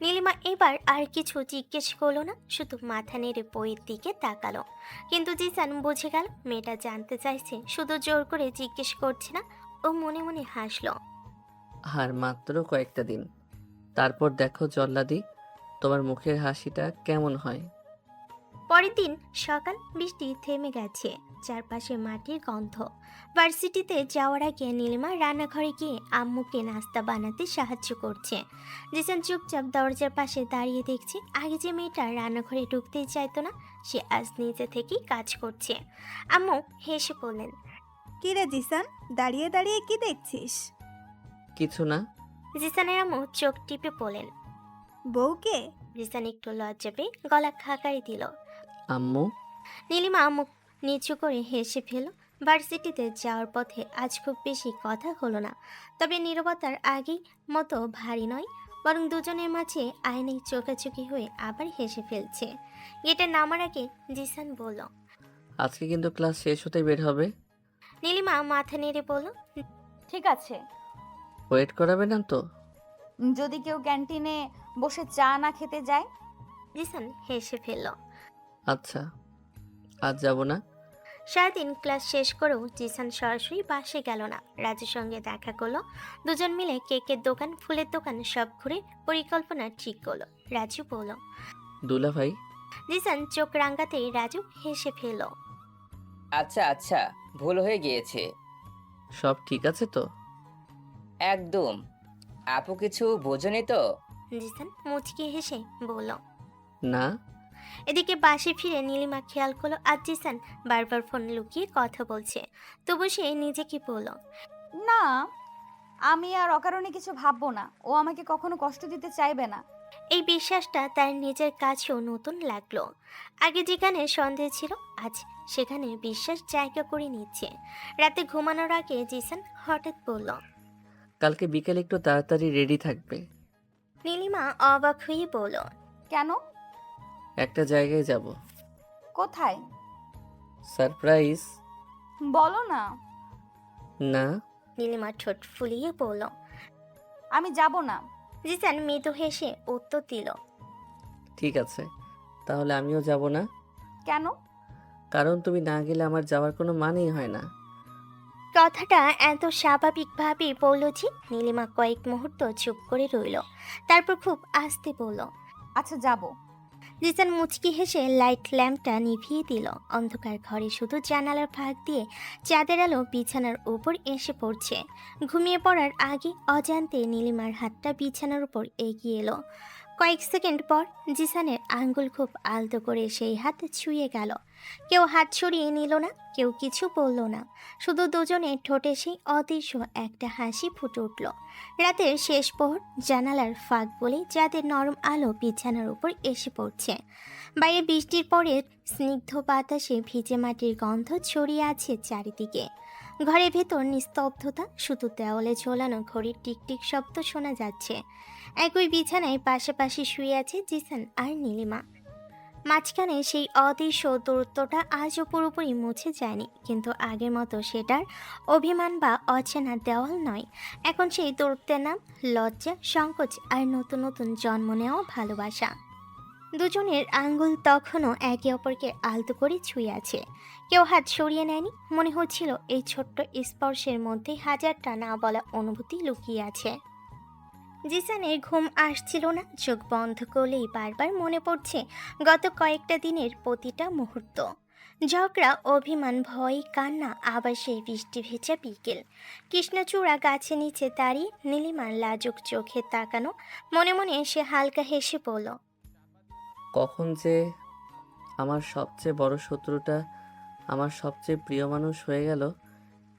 নীলিমা এবার আর কিছু জিজ্ঞেস করলো না, শুধু মাথা নেড়ে বইয়ের দিকে তাকালো। কিন্তু জিসান বুঝে গেল মেয়েটা জানতে চাইছে, শুধু জোর করে জিজ্ঞেস করছে না। ও মনে মনে হাসলো। আর মাত্র কয়েকটা দিন, তারপর দেখো জল্লাদি, তোমার মুখের হাসিটা কেমন হয়। পরের দিন সকাল, বৃষ্টি থেমে গেছে, চারপাশে মাটির গন্ধ। ভার্সিটিতে যাওয়ার আগে নীলিমা রান্নাঘরে গিয়ে আম্মুকে নাস্তা বানাতে সাহায্য করছে। জিসান চুপচাপ দরজার পাশে দাঁড়িয়ে দেখছে। আগে যে মেয়েটা রান্নাঘরে ঢুকতেই চাইতো না, সে আজ নিজে থেকেই কাজ করছে। আম্মু হেসে বললেন, কি রে জিসান, দাঁড়িয়ে দাঁড়িয়ে কি দেখছিস? কিছু না। জিসানের আম্মু চোখ টিপে বলেন। বউকে? জিসান একটু লজ্জা পেয়ে গলা খাকারি দিল। আম্মু। নীলিমা মুখ নিচু করে হেসে ফেল। ভার্সিটিতে যাওয়ার পথে আজ খুব বেশি কথা হলো না, তবে নীরবতার আগেই মতো ভারী নয়, বরং দুজনের মাঝে আয়নায় চোখাচোখি হয়ে আবার হেসে ফেলছে। গেটে নামার আগে জিসান বলল। আজকে কিন্তু ক্লাস শেষ হতে বের হবে। নীলিমা মাথা নেড়ে বলল, ঠিক আছে। ওয়েট করাবে না তো? যদি কেউ ক্যান্টিনে বসে চা না খেতে যায়? জিসান হেসে ফেলল। আচ্ছা, আজ যাব না। সারাদিন ক্লাস শেষ করেও জিসান সরাসরি বাসে গেল না, রাজুর সঙ্গে দেখা করলো। দুজন মিলে কেকের দোকান, ফুলের দোকান সব ঘুরে পরিকল্পনা ঠিক করলো। রাজু বলল। দুলা ভাই। জিসান চোখ রাঙাতেই রাজু হেসে ফেলল। আচ্ছা আচ্ছা, ভুল হয়ে গিয়েছে। সব ঠিক আছে তো? একদম। আপু কিছু বোঝনি তো? জিসান মুচকি হেসে বলল। না। এদিকে বাসে ফিরে নীলিমা খেয়াল করলো আজ জিসান বারবার ফোন লুকিয়ে কথা বলছে। তবু সে নিজেকে বলল, না, আমি আর অকারণে কিছু ভাববো না। ও আমাকে কখনো কষ্ট দিতে চাইবে না। এই বিশ্বাসটা তার নিজের কাছেও নতুন লাগলো। আগে যেখানে সন্দেহ ছিল, আজ সেখানে বিশ্বাস জায়গা করে নিচ্ছে। রাতে ঘুমানোর আগে জিসান হঠাৎ বলল। কালকে বিকেলে একটু তাড়াতাড়ি রেডি থাকবে। নীলিমা অবাক হয়ে বলল। কেন? একটা জায়গায় যাব। কোথায়? সারপ্রাইজ। বলো না। না। নীলিমা ঠোঁট ফুলিয়ে বলল। আমি যাব না। জিসান মৃদু হেসে উত্তর দিল। ঠিক আছে, তাহলে আমিও যাব না। কেন? কারণ তুমি না গেলে আমার যাওয়ার কোনো মানেই হয় না। কথাটা এত স্বাভাবিকভাবেই বলল যে নীলিমা কয়েক মুহূর্ত চুপ করে রইল, তারপর খুব আস্তে বলল। আচ্ছা যাব। জিসান মুচকি হেসে লাইট ল্যাম্পটা নিভিয়ে দিল। অন্ধকার ঘরে শুধু জানালার ফাঁক দিয়ে চাঁদের আলো বিছানার উপর এসে পড়ছে। ঘুমিয়ে পড়ার আগে অজান্তে নীলিমার হাতটা বিছানার উপর এগিয়ে এলো। কয়েক সেকেন্ড পর জিসানের আঙ্গুল খুব আলতো করে সেই হাত ছুঁয়ে গেল। কেউ হাত সরিয়ে নিল না, কেউ কিছু বলল না, শুধু দুজনে ঠোঁটে সেই অদৃশ্য একটা হাসি ফুটে উঠল। রাতের শেষ প্রহর, জানালার ফাঁক বলে যাদের নরম আলো বিছানার উপর এসে পড়ছে। বাইরে বৃষ্টির পরের স্নিগ্ধ বাতাসে ভিজে মাটির গন্ধ ছড়িয়ে আছে চারিদিকে। ঘরের ভেতর নিস্তব্ধতা, শুধু দেওয়ালে ঝোলানো ঘড়ির টিকটিক শব্দ শোনা যাচ্ছে। একই বিছানায় পাশাপাশি শুয়ে আছে জিসান আর নীলিমা। মাঝখানে সেই অদৃশ্য দূরত্বটা আজও পুরোপুরি মুছে যায়নি, কিন্তু আগের মতো সেটার অভিমান বা অচেনা দেওয়াল নয়। এখন সেই দূরত্বের নাম লজ্জা, সংকোচ আর নতুন নতুন জন্ম নেওয়া ভালোবাসা। দুজনের আঙ্গুল তখনও একে অপরকে আলতো করে ছুঁয়ে আছে। কেউ হাত সরিয়ে নেয়নি। মনে হচ্ছিল এই ছোট্ট স্পর্শের মধ্যে হাজারটা না বলা অনুভূতি লুকিয়ে আছে। জিসানের ঘুম আসছিল না, চোখ বন্ধ করলেই বারবার মনে পড়ছে গত কয়েকটা দিনের প্রতিটা মুহূর্ত। ঝগড়া, অভিমান, ভয়, কান্না, আবার সেই বৃষ্টি ভেজা বিকেল। কৃষ্ণচূড়া গাছে নিচে দাঁড়িয়ে নীলিমার লাজুক চোখে তাকানো। মনে মনে সে হালকা হেসে বলল, কখন যে আমার সবচেয়ে বড় শত্রুটা আমার সবচেয়ে প্রিয় মানুষ হয়ে গেল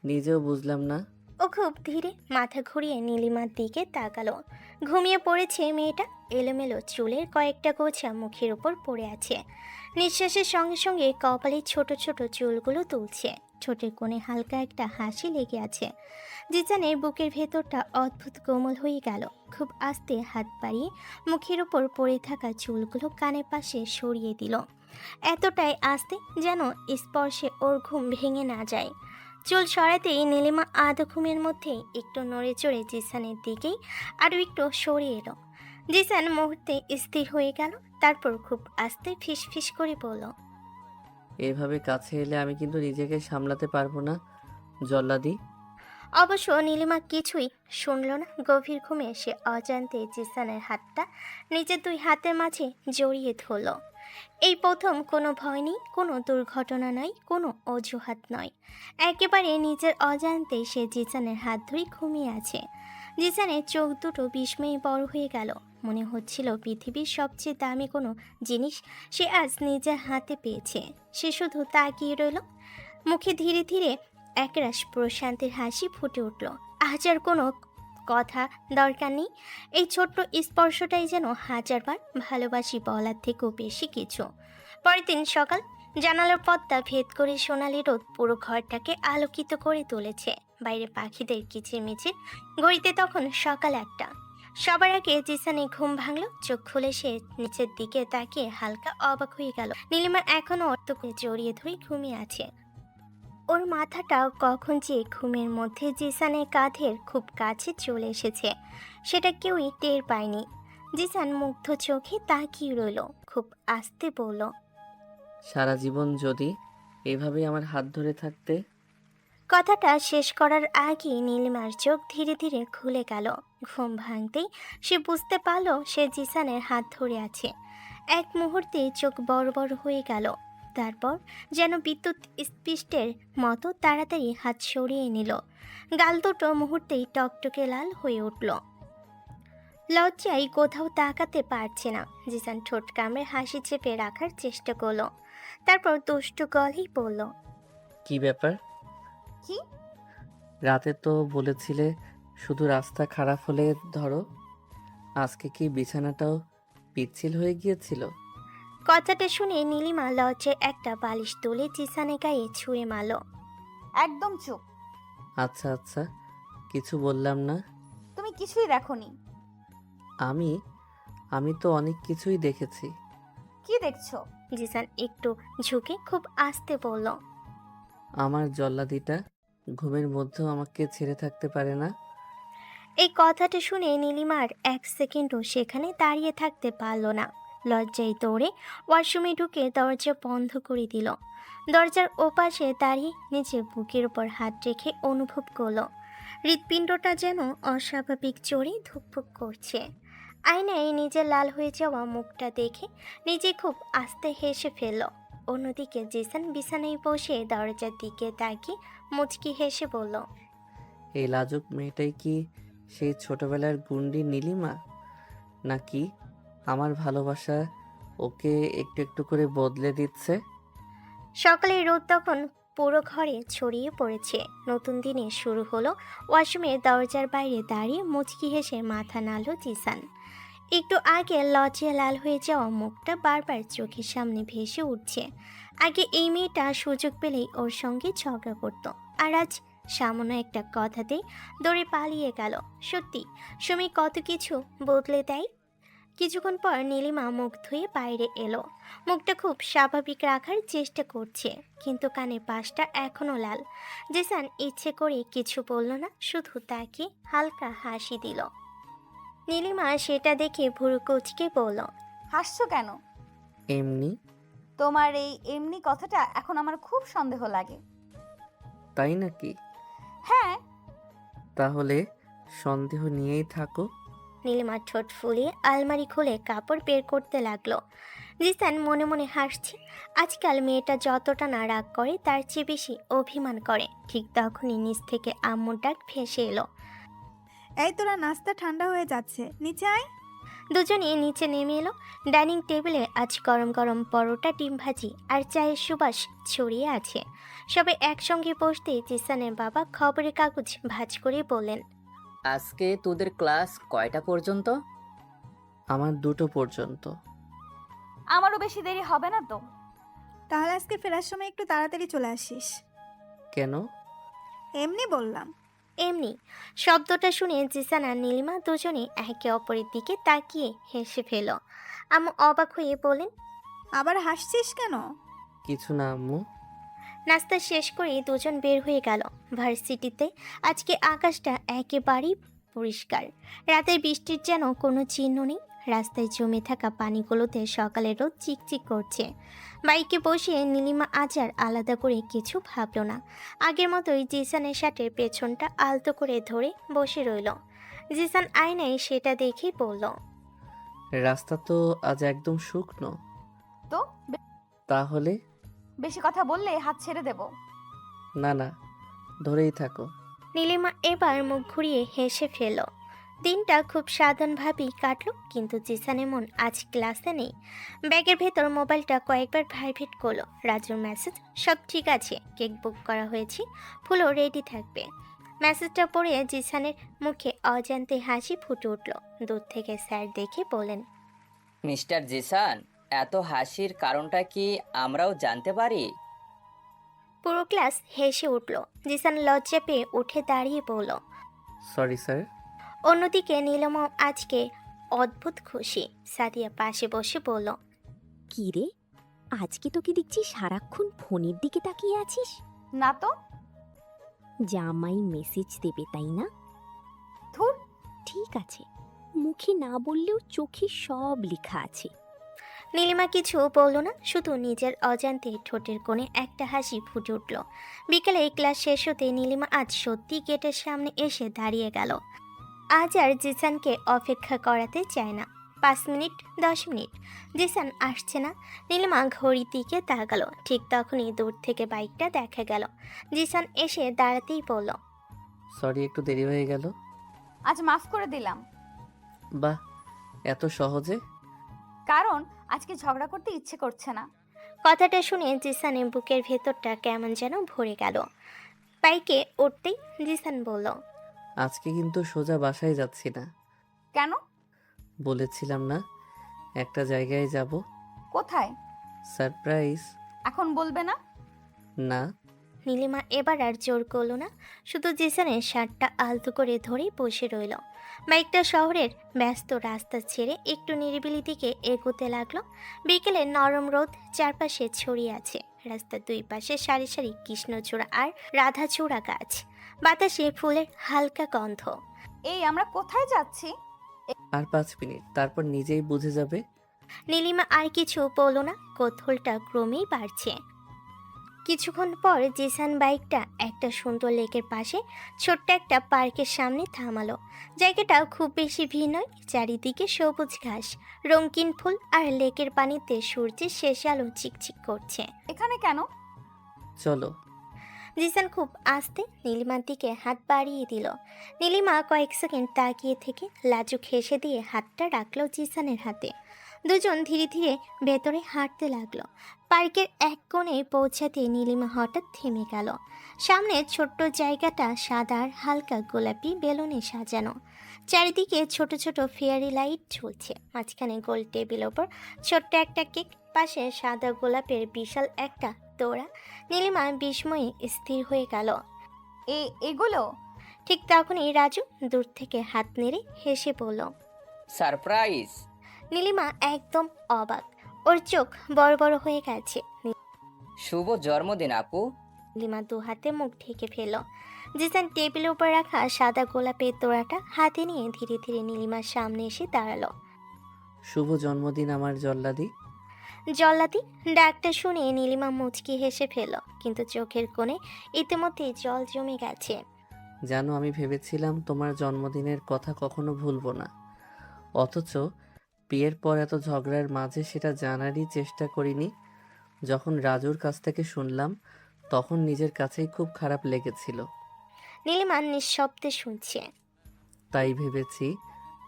নিজেও বুঝলাম না। ও খুব ধীরে মাথা ঘুরিয়ে নীলিমার দিকে তাকালো। ঘুমিয়ে পড়েছে মেয়েটা, এলোমেলো চুলের কয়েকটা গোছা মুখের উপর পড়ে আছে। নিঃশ্বাসের সঙ্গে সঙ্গে কপালের ছোট ছোট চুলগুলো তুলছে, ঠোঁটের কোণে হালকা একটা হাসি লেগে আছে। জিজানের বুকের ভেতরটা অদ্ভুত কোমল হয়ে গেল। খুব আস্তে হাত বাড়িয়ে মুখের উপর পড়ে থাকা চুলগুলো কানের পাশে সরিয়ে দিল, এতটাই আস্তে যেন স্পর্শে ওর ঘুম ভেঙে না যায়। চুল সরাতেই নীলিমা আধ ঘুমের মধ্যে একটু নড়ে চড়ে জিসানের দিকেই আরও একটু সরে এলো। জিসান মুহূর্তে স্থির হয়ে গেল, তারপর খুব আস্তে ফিস ফিস করে বলল, এভাবে কাছে এলে আমি কিন্তু নিজেকে সামলাতে পারবো না জল্লাদি। অবশ্য নীলিমা কিছুই শুনল না। গভীর ঘুমে সে অজান্তে জিসানের হাতটা নিজের দুই হাতের মাঝে জড়িয়ে ধরল। এই প্রথম, কোনো ভয় নেই, কোনো দুর্ঘটনা নয়, কোনো অজুহাত নয়। একেবারে নিজের অজান্তে সে জিসানের হাত ধরে ঘুমিয়ে আছে। জিসানের চোখ দুটো বিস্ময়ে বড় হয়ে গেল। মনে হচ্ছিল পৃথিবীর সবচেয়ে দামি কোনো জিনিস সে আজ নিজের হাতে পেয়েছে। সে শুধু তাকিয়ে রইল, মুখে ধীরে ধীরে একরাশ প্রশান্তির হাসি ফুটে উঠল। আজ আর কোনো কথা দরকার নেই, এই ছোট্ট স্পর্শটাই যেন হাজারবার ভালোবাসি বলার থেকেও বেশি কিছু। পরের দিন সকাল, জানালার পর্দা ভেদ করে সোনালি রোদ পুরো ঘরটাকে আলোকিত করে তুলেছে। বাইরে পাখিদের কিচিরমিচির, ঘড়িতে তখন সকাল 1টা। সবার আগে জিসানে ঘুম ভাঙল। চোখ খুলে সে নিচের দিকে তাকিয়ে হালকা অবাক হয়ে গেল। নীলিমা এখনো অর্থকে জড়িয়ে ধরে ঘুমিয়ে আছে। ওর মাথাটা কখন যে ঘুমের মধ্যে জিসানের কাঁধের খুব কাছে চলে এসেছে সেটা কেউই টের পায়নি। জিসান মুগ্ধ চোখে তাকিয়ে রইল, খুব আস্তে বলল, সারা জীবন যদি এভাবেই আমার হাত ধরে থাকতে। কথাটা শেষ করার আগে নীলিমার চোখ ধীরে ধীরে খুলে গেল। ঘুম ভাঙতেই সে বুঝতে পারল সে জিসানের হাত ধরে আছে। এক মুহূর্তে চোখ বড় বড় হয়ে গেল, তারপর যেন বিদ্যুৎ স্পৃষ্টের মতো তাড়াতাড়ি হাত সরিয়ে নিল। গাল দুটো মুহূর্তেই টকটকে লাল হয়ে উঠল। লজ্জায় কোথাও তাকাতে পারছে না। জিসান ঠোঁট কামড়ে হাসি চেপে রাখার চেষ্টা করলো, তারপর দুষ্টু গলেই বলল, কি ব্যাপার? কি? রাতে তো বলেছিলে শুধু রাস্তা খারাপ হলে ধরো, আজকে কি বিছানাটাও পিচ্ছিল হয়ে গিয়েছিল? কথাটা শুনে নীলিমা লজ্জায় একটা বালিশ তুলে জিসানের গায়ে ছুঁয়ে মারল। একদম চুপ। আচ্ছা আচ্ছা, কিছু বললাম না। তুমি কিছুই দেখোনি। আমি আমি তো অনেক কিছুই দেখেছি। কি দেখছো? জিসান একটু ঝুঁকে খুব আস্তে বলল, আমার জল্লাদিটা ঘুমের মধ্যেও আমাকে ছেড়ে থাকতে পারে না। এই কথাটা শুনে নীলিমার এক সেকেন্ডও সেখানে দাঁড়িয়ে থাকতে পারল না। লজ্জায় দৌড়ে ওয়াশরুমে ঢুকে দরজা বন্ধ করে দিল। দরজার ওপাশে দাঁড়িয়ে নিজের বুকের উপর হাত রেখে অনুভব করলো হৃৎপিণ্ডটা যেন অস্বাভাবিক জোরে ধুকপুক করছে। আয়নায় নিজের লাল হয়ে যাওয়া মুখটা দেখে নিজে খুব আস্তে হেসে ফেলল। অন্যদিকে জিসান বিছানায় বসে দরজার দিকে তাকিয়ে মুচকি হেসে বলল, এই লাজুক মেয়েটাই কি সেই ছোটবেলার গুন্ডি নীলিমা, নাকি আমার ভালোবাসা ওকে একটু একটু করে বদলে দিচ্ছে? সকালের রোদ তখন পুরো ঘরে ছড়িয়ে পড়েছে। নতুন দিনে শুরু হলো। ওয়াশরুমের দরজার বাইরে দাঁড়িয়ে মুচকি হেসে মাথা নাড়ল জিসান। একটু আগে লজ্জায় লাল হয়ে যাওয়া মুখটা বারবার চোখের সামনে ভেসে উঠছে। আগে এই মেয়েটা সুযোগ পেলেই ওর সঙ্গে ঝগড়া করত, আর আজ সামান্য একটা কথাতেই দৌড়ে পালিয়ে গেল। সত্যি সময় কত কিছু বদলে দেয়। কিছুক্ষণ পর নীলিমা মুখ ধুয়ে বাইরে এলো। মুখটা খুব স্বাভাবিক রাখার চেষ্টা করছে, কিন্তু কানের পাশটা এখনো লাল। জিসান ইচ্ছে করে কিছু বলল না, শুধু তাকে হালকা হাসি দিল। নীলিমা সেটা দেখে ভুরু কুচকে বলল, হাসছো কেন? এমনি। তোমার এই এমনি কথাটা এখন আমার খুব সন্দেহ লাগে। তাই নাকি? হ্যাঁ। তাহলে সন্দেহ নিয়েই থাকো। নীলিমা ঠোঁট ফুলিয়ে আলমারি খুলে কাপড় বের করতে লাগলো। জিসান মনে মনে হাসছে। আজকাল মেয়েটা যতটা না রাগ করে তার চেয়ে বেশি অভিমান করে। ঠিক তখনই নিচ থেকে আম্মুর ডাক ভেসে এলো। এই তোরা, নাস্তা ঠান্ডা হয়ে যাচ্ছে, নিচে আয়। দুজনে নিচে নেমে এলো। ডাইনিং টেবিলে আজ গরম গরম পরোটা, ডিম ভাজি আর চায়ের সুবাস ছড়িয়ে আছে। সবে একসঙ্গে বসতেই জিসানের বাবা খবরের কাগজ ভাঁজ করে বললেন, আজকে তোদের ক্লাস কয়টা পর্যন্ত? আমার 2টো পর্যন্ত। আমারও বেশি দেরি হবে না তো। তাহলে আজকে ফেরার সময় একটু তাড়াতাড়ি চলে আসিস। কেন? এমনি বললাম। এমনি। শব্দটা শুনে জিসান আর নীলিমা দুজনে একে অপরের দিকে তাকিয়ে হেসে ফেল। আম্মু অবাক হয়ে বলেন, আবার হাসছিস কেন? কিছু না আম্মু। নাস্তা শেষ করে দুজন বের হয়ে গেল ভার্সিটিতে। আজকে আকাশটা একেবারেই পরিষ্কার। রাতের বৃষ্টির যেন কোনো চিহ্ন নেই। রাস্তায় জমে থাকা পানিগুলোতে সকালের রোদ চিকচিক করছে। বাইকে বসে নীলিমা আজ আর আলাদা করে কিছু ভাবল না। আগের মতোই জিসানের শার্টের পেছনটা আলতো করে ধরে বসে রইল। জিসান আয়নায় সেটা দেখেই বলল, রাস্তা তো আজ একদম শুকনো। তো তাহলে? বেশি কথা বললে হাত ছেড়ে দেব। না না, ধরেই থাকো। নীলিমা এবার মুখ ঘুরিয়ে হেসে ফেল। দিনটা খুব সাধারণভাবেই কাটলো, কিন্তু জিসানের মন আজ ক্লাসে নেই। ব্যাগের ভেতর মোবাইলটা কয়েকবার ভাইব্রেট করলো। রাজুর মেসেজ, সব ঠিক আছে, কেক বুক করা হয়েছে, ফুলও রেডি থাকবে। মেসেজটা পড়ে জিসানের মুখে অজান্তে হাসি ফুটে উঠল। দূর থেকে স্যার দেখে বলেন, মিস্টার জিসান, এত হাসির কারণটা কি আমরাও জানতে পারি? পুরো ক্লাস হেসে উঠল। জিসান লজ্জা পেয়ে উঠে দাঁড়িয়ে বলল। Sorry sir. অন্যদিকে নীলমও আজকে অদ্ভুত খুশি। সাদিয়া পাশে বসে বলল, কি রে, আজকে তোকে দেখছি সারাক্ষণ ফোনের দিকে তাকিয়ে আছিস। না তো। জামাই মেসেজ দেবে তাই না? ধুর। ঠিক আছে, মুখে না বললেও চোখে সব লেখা আছে। নীলিমা কিছু বলল না, শুধু নিজের অজান্তে ঠোঁটের কোণে একটা হাসি ফুটে উঠল। বিকেলে ক্লাস শেষ হতে নীলিমা আজ সত্যি গেটের সামনে এসে দাঁড়িয়ে গেল। আজ আর জিসানকে অপেক্ষা করাতে চায় না। 5 মিনিট, 10 মিনিট, জিসান আসছে না। নীলিমা ঘড়ির দিকে তাকালো। ঠিক তখনই দূর থেকে বাইকটা দেখা গেল। জিসান এসে দাঁড়াতেই বলল, সরি, একটু দেরি হয়ে গেল। আজ মাফ করে দিলাম। বাহ, এত সহজে? কারণ আজকে ঝগড়া করতে ইচ্ছে করছে না। কথাটা শুনে জিসানের বুকের ভেতরটা কেমন যেন ভরে গেল। বাইকে উঠতেই জিসান বলল, আজকে কিন্তু সোজা বাসায় যাচ্ছি না। কেন? বলেছিলাম না একটা জায়গায় যাব। কোথায়? সারপ্রাইজ। এখন বলবে না? না। নীলিমা এবার আর জোর করলো না, শুধু জিসানের শার্টটা আলতো করে ধরেই বসে রইল। বাইকটা শহরের ব্যস্ত রাস্তা ছেড়ে একটু নিরিবিলি দিকে এগোতে লাগলো। বিকেলে নরম রোদ চারপাশে ছড়িয়ে আছে। রাস্তার দুই পাশে সারি সারি কৃষ্ণচূড়া আর রাধাচূড়া গাছ। বাতাসে ফুলের হালকা গন্ধ। এই আমরা কোথায় যাচ্ছি? আর 5 মিনিট, তারপর নিজেই বুঝে যাবে। নীলিমা আর কিছু বলল না, কৌতূহলটা ক্রমেই বাড়ছে। কিছুক্ষণ পর জিসান বাইকটা একটা সুন্দর লেকের পাশে ছোট্ট একটা পার্কের সামনে থামালো। জায়গাটা খুব বেশি ভিড় নয়, চারিদিকে সবুজ ঘাস, রঙিন ফুল আর লেকের পানিতে সূর্যের শেষ আলো চিকচিক করছে। এখানে কেন? চলো। জিসান খুব আস্তে নীলিমার দিকে হাত বাড়িয়ে দিল। নীলিমা কয়েক সেকেন্ড তাকিয়ে থেকে লাজুক হেসে দিয়ে হাতটা রাখলো জিসানের হাতে। দুজন ধীরে ধীরে ভেতরে হাঁটতে লাগলো। পার্কের এক কোণে পৌঁছাতে নীলিমা হঠাৎ থেমে গেল। সামনে ছোট্ট জায়গাটা সাদা আর হালকা গোলাপি বেলুনে সাজানো। চারিদিকে ছোট ছোট ফেয়ারি লাইট ঝুলছে। মাঝখানে গোল টেবিল ওপর ছোট্ট একটা কেক, পাশে সাদা গোলাপের বিশাল একটা তোড়া। নীলিমা বিস্ময়ে স্থির হয়ে গেল। এগুলো? ঠিক তখনই রাজু দূর থেকে হাত নেড়ে হেসে বলল। সারপ্রাইজ। নীলিমা একদম অবাক, ওর চোখ বড় বড় হয়ে গেছে। শুভ জন্মদিন আপু। নীলিমা দু হাতে মুখ ঢেকে ফেল। জিসান টেবিলের উপর রাখা সাদা গোলাপের তোড়াটা হাতে নিয়ে ধীরে ধীরে নীলিমার সামনে এসে দাঁড়ালো। শুভ জন্মদিন আমার জল্লাদি। জল্লাদি ডাকটা শুনে নীলিমা মুচকি হেসে ফেল, কিন্তু চোখের কোণে ইতিমধ্যে জল জমে গেছে। জানো, আমি ভেবেছিলাম তোমার জন্মদিনের কথা কখনো ভুলবো না। অথচ বিয়ের পর এত ঝগড়ার মাঝে সেটা জানারই চেষ্টা করিনি। যখন রাজুর কাছ থেকে শুনলাম তখন নিজের কাছেই খুব খারাপ লেগেছিল। নীলিমা নিঃশব্দে শুনছে। তাই ভেবেছি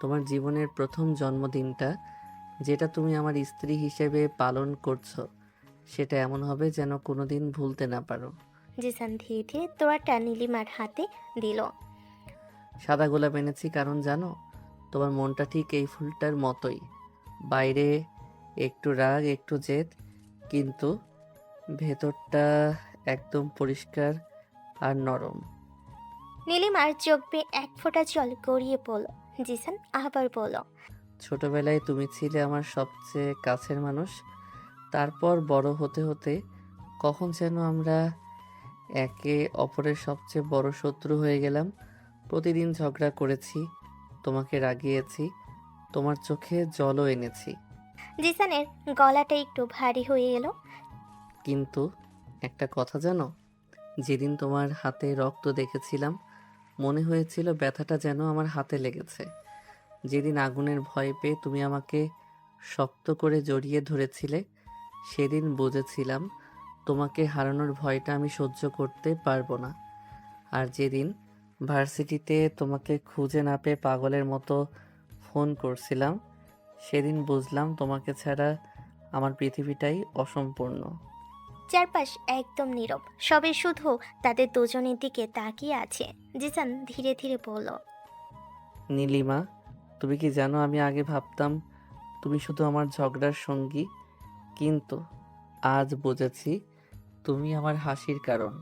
তোমার জীবনের প্রথম জন্মদিনটা যেটা তুমি আমার স্ত্রী হিসেবে পালন করছো সেটা এমন হবে যেন কোনোদিন ভুলতে না পারো। জিসান ধীরে ধীরে তোড়াটা নীলিমার হাতে দিল। সাদা গোলাপ এনেছি কারণ জানো তোমার মনটা ঠিক এই ফুলটার মতোই, বাইরে একটু রাগ একটু জেদ, কিন্তু ভেতরটা একদম পরিষ্কার আর নরম। নীলিমার চোখ বেয়ে এক ফোঁটা জল গড়িয়ে পড়ল। জিসান আবার বলল, ছোটবেলায় তুমি ছিলে আমার সবচেয়ে কাছের মানুষ, তারপর বড় হতে হতে কখন যেন আমরা একে অপরের সবচেয়ে বড় শত্রু হয়ে গেলাম। প্রতিদিন ঝগড়া করেছি, তোমাকে রাগিয়েছি, তোমার চোখে জলও এনেছি, জিসানের গলাটা একটু ভারী হয়ে এলো। কিন্তু একটা কথা জানো, যেদিন তোমার হাতে রক্ত দেখেছিলাম মনে হয়েছিল ব্যথাটা যেন আমার হাতে লেগেছে। যেদিন আগুনের ভয় পেয়ে তুমি আমাকে শক্ত করে জড়িয়ে ধরেছিলে সেদিন বুঝেছিলাম তোমাকে হারানোর ভয়টা আমি সহ্য করতে পারবো না। আর যেদিন ভার্সিটিতে তোমাকে খুঁজে না পেয়ে পাগলের মতো ফোন করছিলাম সেদিন বুঝলাম তোমাকে ছাড়া আমার পৃথিবীটাই অসম্পূর্ণ। চারপাশ একদম নীরব, সবাই শুধু তাদের দুজনের দিকে তাকিয়ে আছে। জিসান ধীরে ধীরে বলল, নীলিমা, তুমি কি জানো আমি আগে ভাবতাম তুমি শুধু আমার ঝগড়ার সঙ্গী, কিন্তু আজ বুঝেছি তুমি আমার হাসির কারণ,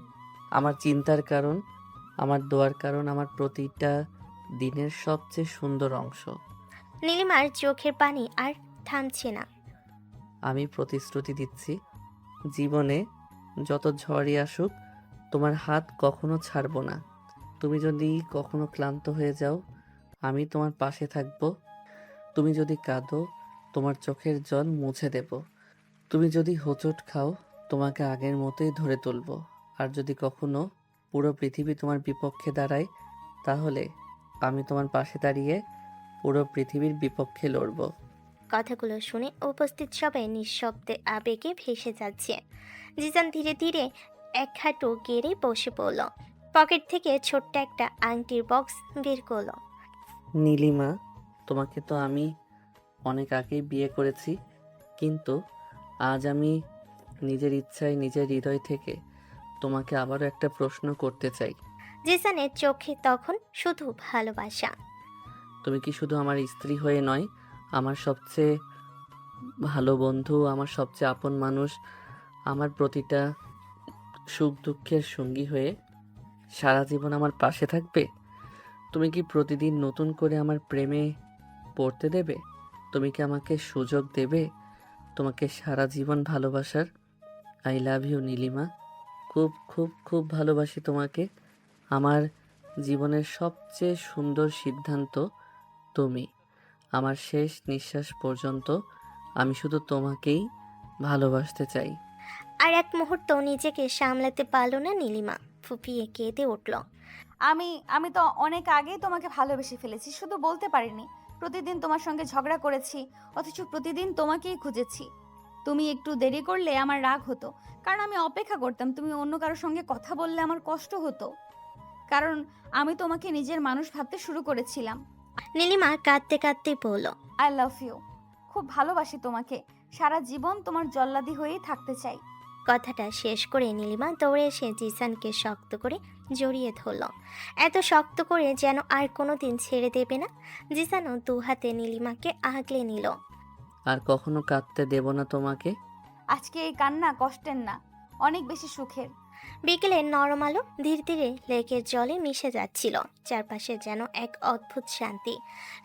আমার চিন্তার কারণ, আমার দোয়ার কারণ, আমার প্রতিটা দিনের সবচেয়ে সুন্দর অংশ। নীলিমার চোখের পানি আর থামছে না। আমি প্রতিশ্রুতি দিচ্ছি জীবনে যত ঝড়ই আসুক তোমার হাত কখনো ছাড়বো না। তুমি যদি কখনো ক্লান্ত হয়ে যাও আমি তোমার পাশে থাকবো। তুমি যদি কাঁদো তোমার চোখের জল মুছে দেব। তুমি যদি হোঁচট খাও তোমাকে আগের মতোই ধরে তুলবো। আর যদি কখনো পুরো পৃথিবী তোমার বিপক্ষে দাঁড়ায় তাহলে আমি তোমার পাশে দাঁড়িয়ে পুরো পৃথিবীর বিপক্ষে লড়বো। কথাগুলো শুনে উপস্থিত সবাই নিঃশব্দে আবেগে ভেসে যাচ্ছে। জিসান ধীরে ধীরে এক হাঁটু গেড়ে বসে পড়ল। পকেট থেকে ছোট্ট একটা আংটির বক্স বের করলো। নীলিমা, তোমাকে তো আমি অনেক আগেই বিয়ে করেছি, কিন্তু আজ আমি নিজের ইচ্ছায় নিজের হৃদয় থেকে তোমাকে আবারও একটা প্রশ্ন করতে চাই। জিসানের চোখে তখন শুধু ভালোবাসা। তুমি কি শুধু আমার স্ত্রী হয়ে নয়, আমার সবচেয়ে ভালো বন্ধু, আমার সবচেয়ে আপন মানুষ, আমার প্রতিটা সুখ দুঃখের সঙ্গী হয়ে সারা জীবন আমার পাশে থাকবে? তুমি কি প্রতিদিন নতুন করে আমার প্রেমে পড়তে দেবে? তুমি কি আমাকে সুযোগ দেবে তোমাকে সারা জীবন ভালোবাসার? আই লাভ ইউ নীলিমা, খুব খুব খুব ভালোবাসি তোমাকে। আমার জীবনের সবচেয়ে সুন্দর সিদ্ধান্ত তুমি। আমার শেষ নিঃশ্বাস পর্যন্ত আমি শুধু তোমাকেই ভালোবাসতে চাই। আর এক মুহূর্ত নিজেকে সামলাতে পারল না নীলিমা, ফুপিয়ে কেঁদে উঠল। আমি তো অনেক আগেই তোমাকে ভালোবেসে ফেলেছি, শুধু বলতে পারিনি। প্রতিদিন তোমার সঙ্গে ঝগড়া করেছি, অথচ প্রতিদিন তোমাকেই খুঁজেছি। তুমি একটু দেরি করলে আমার রাগ হতো, কারণ আমি অপেক্ষা করতাম। তুমি অন্য কারোর সঙ্গে কথা বললে আমার কষ্ট হতো, কারণ আমি তোমাকে নিজের মানুষ ভাবতে শুরু করেছিলাম। নীলিমা কাঁদতে কাঁদতে বলল, আই লাভ ইউ, খুব ভালোবাসি তোমাকে, সারা জীবন তোমার জল্লাদি হয়েই থাকতে চাই। কথাটা শেষ করে নীলিমা দৌড়ে এসে জিসানকে শক্ত করে জড়িয়ে ধরল, এত শক্ত করে যেন আর কোনোদিন ছেড়ে দেবে না। জিসানও দু হাতে নীলিমাকে আগলে নিল। আর কখনো কাঁদতে দেব না তোমাকে। আজকে এই কান্না কষ্টের না, অনেক বেশি সুখের। বিকেলের নরম আলো ধীরে ধীরে লেকের জলে মিশে যাচ্ছিল। চারপাশে যেন এক অদ্ভুত শান্তি।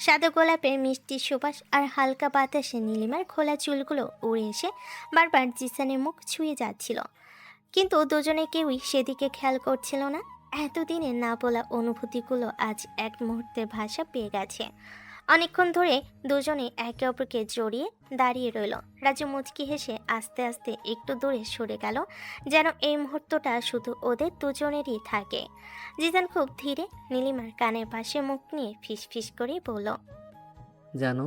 সাদা গোলাপের মিষ্টি সুবাস আর হালকা বাতাসে নীলিমার খোলা চুলগুলো উড়ে এসে বারবার জিসানের মুখ ছুঁয়ে যাচ্ছিল, কিন্তু দুজনে কেউই সেদিকে খেয়াল করছিল না। এতদিনে না বলা অনুভূতিগুলো আজ এক মুহূর্তের ভাষা পেয়ে গেছে। অনেকক্ষণ ধরে দুজনে একে অপরকে জড়িয়ে দাঁড়িয়ে রইল। রাজু মুচকি হেসে আস্তে আস্তে একটু দূরে সরে গেল, যেন এই মুহূর্তটা শুধু ওদের দুজনেরই থাকে। জিসান খুব ধীরে নীলিমার কানের পাশে মুখ নিয়ে ফিসফিস করে বলল, জানো,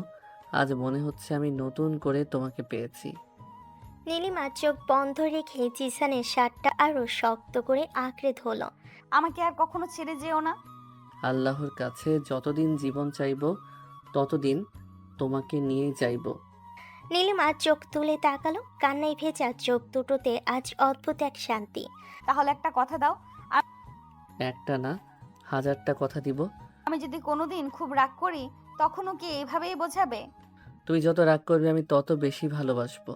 আজ মনে হচ্ছে আমি নতুন করে তোমাকে পেয়েছি। নীলিমা চোখ বন্ধ রেখে জিসানের শার্টটা আরো শক্ত করে আঁকড়ে ধরল। আমাকে আর কখনো ছেড়ে যেও না। আল্লাহর কাছে যতদিন জীবন চাইবো ততদিন তোমাকে নিয়েই চাইবো। নীলিমা চোখ তুলে তাকালো, কান্নায় ভেজা চোখ দুটোতে আজ অদ্ভুত এক শান্তি। তাহলে একটা কথা দাও, একটা না, হাজারটা কথা দিব। আমি যদি কোনোদিন খুব রাগ করি তখনও কি এইভাবেই বোঝাবে? তুই যত রাগ করবি আমি তত বেশি ভালোবাসবো।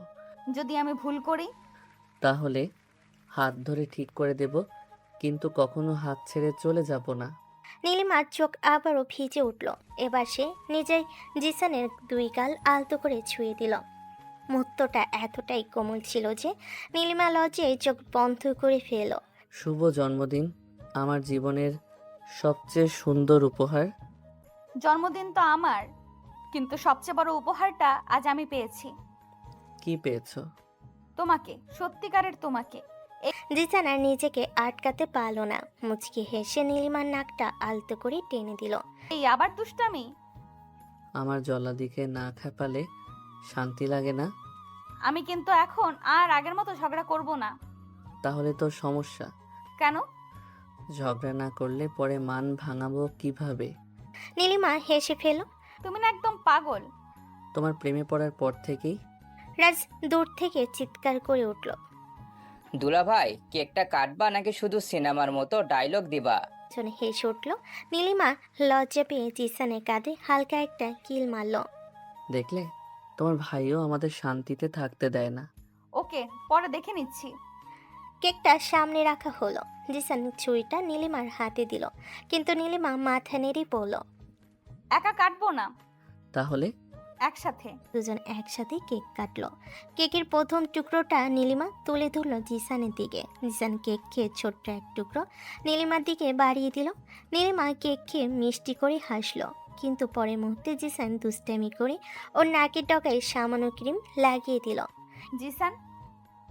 যদি আমি ভুল করি? তাহলে হাত ধরে ঠিক করে দেব, কিন্তু কখনো হাত ছেড়ে চলে যাব না। নীলিমার চোখ আবারও ভিজে উঠল। এবার সে নিজেই জিসানের দুই গাল আলতো করে ছুঁয়ে দিল। মুহূর্তটা এতটাই কোমল ছিল যে নীলিমা লজ্জায় চোখ বন্ধ করে ফেলল। শুভ জন্মদিন, আমার জীবনের সবচেয়ে সুন্দর উপহার। জন্মদিন তো আমার, কিন্তু সবচেয়ে বড় উপহারটা আজ আমি পেয়েছি। কি পেয়েছো? তোমাকে, সত্যিকারের তোমাকে। জিসান আর নিজেকে আটকাতে পারল না। মুচকি হেসে নীলিমার নাকটা আলতো করে টেনে দিল। এই আবার দুষ্টামি? আমার জল্লাদিকে না খেপালে শান্তি লাগে না। আমি কিন্তু এখন আর আগের মতো ঝগড়া করব না। তাহলে তো সমস্যা। কেন? ঝগড়া না করলে পরে মান ভাঙাবো কিভাবে? নীলিমা হেসে ফেল। তুমি না একদম পাগল। তোমার প্রেমে পড়ার পর থেকেই। রাজ দূর থেকে চিৎকার করে উঠল। দুলাভাই, কেকটা কাটবা নাকি শুধু সিনেমার মতো ডায়লগ দিবা? জনে হেসে উঠল। নীলিমা লজ্জা পেয়ে জিসানের কাঁধে হালকা একটা কিল মারল। দেখলে, তোমার ভাইও আমাদের শান্তিতে থাকতে দেয় না। ওকে, পরে দেখে নিচ্ছি। কেকটা সামনে রাখা হলো। জিসান ছুরিটা নীলিমার হাতে দিল, কিন্তু নীলিমা মাথা নেড়ে পড়ল। একা কাটবো না, তাহলে একসাথে। দুজন একসাথে কেক কাটলো। কেকের প্রথম টুকরোটা নীলিমা তুলে ধরল জিসানের দিকে। জিসান কেক খেয়ে ছোট্ট এক টুকরো নীলিমার দিকে বাড়িয়ে দিল। নীলিমা কেক খেয়ে মিষ্টি করে হাসলো, কিন্তু পরের মুহূর্তে জিসান দুষ্টামি করে ওর নাকের ডগায় সামান্য ক্রিম লাগিয়ে দিল। জিসান,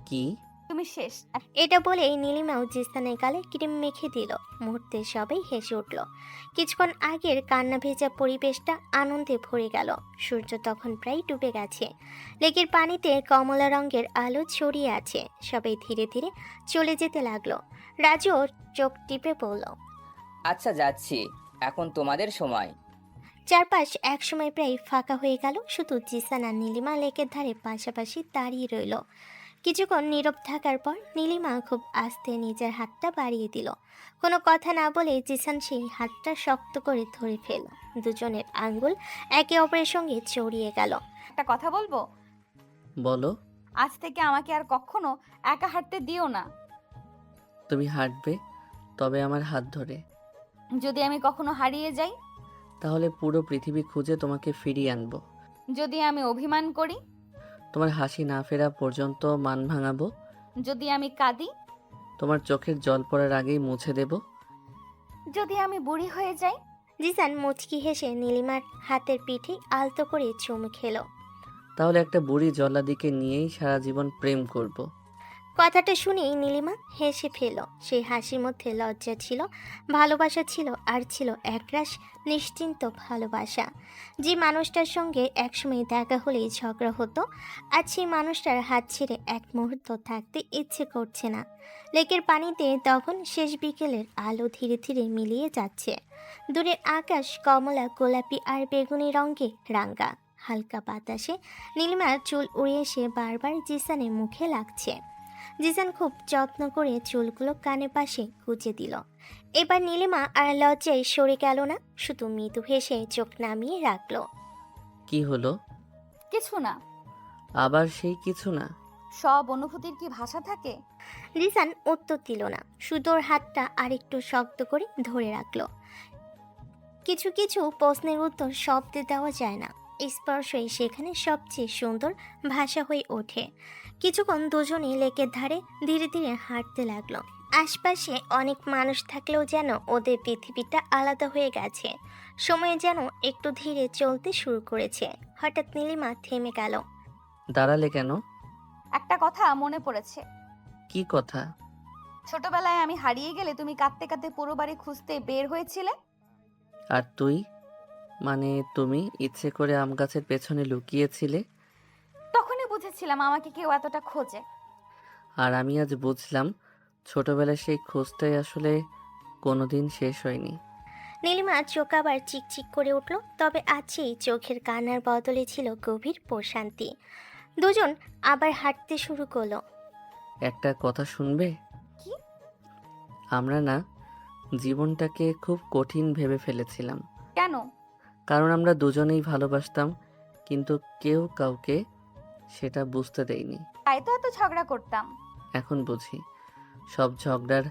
কি? তুমি শেষ। এটা বলেই নীলিমাও জিসানের গালে ক্রিম মেখে দিল। মুহূর্তে সবাই হেসে উঠল। কিছুক্ষণ আগের কান্না ভেজা পরিবেশটা আনন্দে ভরে গেল। সূর্য তখন প্রায় ডুবে গেছে। লেকের পানিতে কমলা রঙের আলো ছড়িয়ে আছে। সবাই ধীরে ধীরে চলে যেতে লাগলো। রাজু চোখ টিপে পড়ল। আচ্ছা, যাচ্ছি, এখন তোমাদের সময়। চারপাশ একসময় প্রায় ফাঁকা হয়ে গেল। শুধু জিসান আর নীলিমা লেকের ধারে পাশাপাশি দাঁড়িয়ে রইল। কিছুক্ষণ নীরব থাকার পর নীলিমা খুব আস্তে নিজের হাতটা বাড়িয়ে দিল। কোনো কথা না বলে জিসান সেই হাতটা শক্ত করে ধরে ফেলল। দুজনের আঙ্গুল একে অপরের সঙ্গে জড়িয়ে গেল। একটা কথা বলবো? বলো। আজ থেকে আমাকে আর কখনো একা হাঁটতে দিও না। তুমি হাঁটবে, তবে আমার হাত ধরে। যদি আমি কখনো হারিয়ে যাই? তাহলে পুরো পৃথিবী খুঁজে তোমাকে ফিরিয়ে আনবো। যদি আমি অভিমান করি? তোমার হাসি না ফেরা পর্যন্ত মান ভাঙাবো। যদি আমি কাঁদি? তোমার চোখের জল পড়ার আগেই মুছে দেব। যদি আমি বুড়ি হয়ে যাই? জিসান মুচকি হেসে নীলিমার হাতের পিঠে আলতো করে চুমু খেলো। তাহলে একটা বুড়ি জল্লাদিকে নিয়েই সারা জীবন প্রেম করব। কথাটা শুনেই নীলিমা হেসে ফেল। সেই হাসির মধ্যে লজ্জা ছিল, ভালোবাসা ছিল, আর ছিল একরাশ নিশ্চিন্ত ভালোবাসা। যে মানুষটার সঙ্গে একসময় দেখা হলেই ঝগড়া হতো, আজ সেই মানুষটার হাত ছেড়ে এক মুহূর্ত থাকতে ইচ্ছে করছে না। লেকের পানিতে তখন শেষ বিকেলের আলো ধীরে ধীরে মিলিয়ে যাচ্ছে। দূরের আকাশ কমলা, গোলাপি আর বেগুনি রঙে রাঙা। হালকা বাতাসে নীলিমার চুল উড়ে এসে বারবার জিসানের মুখে লাগছে। জিসান খুব যত্ন করে চুলগুলো কানের পাশে গুজে দিল। এবার নীলিমা আর লজ্জায় সরে গেল না, শুধু মৃদু হেসে চোখ নামিয়ে রাখলো। কি হলো? কিছু না। আবার সেই কিছু না? সব অনুভূতির কি ভাষা থাকে? জিসান উত্তর দিল না, শুধু ওর হাতটা আরেকটু শক্ত করে ধরে রাখলো। কিছু কিছু প্রশ্নের উত্তর শব্দে দেওয়া যায় না, স্পর্শই সেখানে সবচেয়ে সুন্দর ভাষা হয়ে ওঠে। কিছুক্ষণ দুজনে লেকের ধারে ধীরে ধীরে হাঁটতে লাগলো। আশপাশে অনেক মানুষ থাকলেও যেন ওদের পৃথিবীটা আলাদা হয়ে গেছে। সময় যেন একটু ধীরে চলতে শুরু করেছে। হঠাৎ নীলিমা থেমে গেল। দাঁড়ালে কেন? একটা কথা মনে পড়েছে। কি কথা? ছোটবেলায় আমি হারিয়ে গেলে তুমি কাঁদতে কাঁদতে পুরো বাড়ি খুঁজতে বের হয়েছিলে। আর তুই? মানে তুমি ইচ্ছে করে আম গাছের পেছনে লুকিয়েছিলে, তখনই বুঝেছিলাম আমাকে কেউ এতটা খোঁজে। আর আমি আজ বুঝলাম ছোটবেলার সেই খোঁজটাই আসলে কোনোদিন শেষ হয়নি। নীলিমা চোখ আবার চিকচিক করে উঠল, তবে আজ সেই চোখের কান্নার বদলে ছিল গভীর প্রশান্তি। দুজন আবার হাঁটতে শুরু করলো। একটা কথা শুনবে? কি? আমরা না জীবনটাকে খুব কঠিন ভেবে ফেলেছিলাম, কেন? কারণ আমরা দুজনেই ভালোবাসতাম, কিন্তু কেউ কাউকে সেটা বুঝতে দেয়নি। তাই তো এত ঝগড়া করতাম। এখন বুঝি সব ঝগড়ার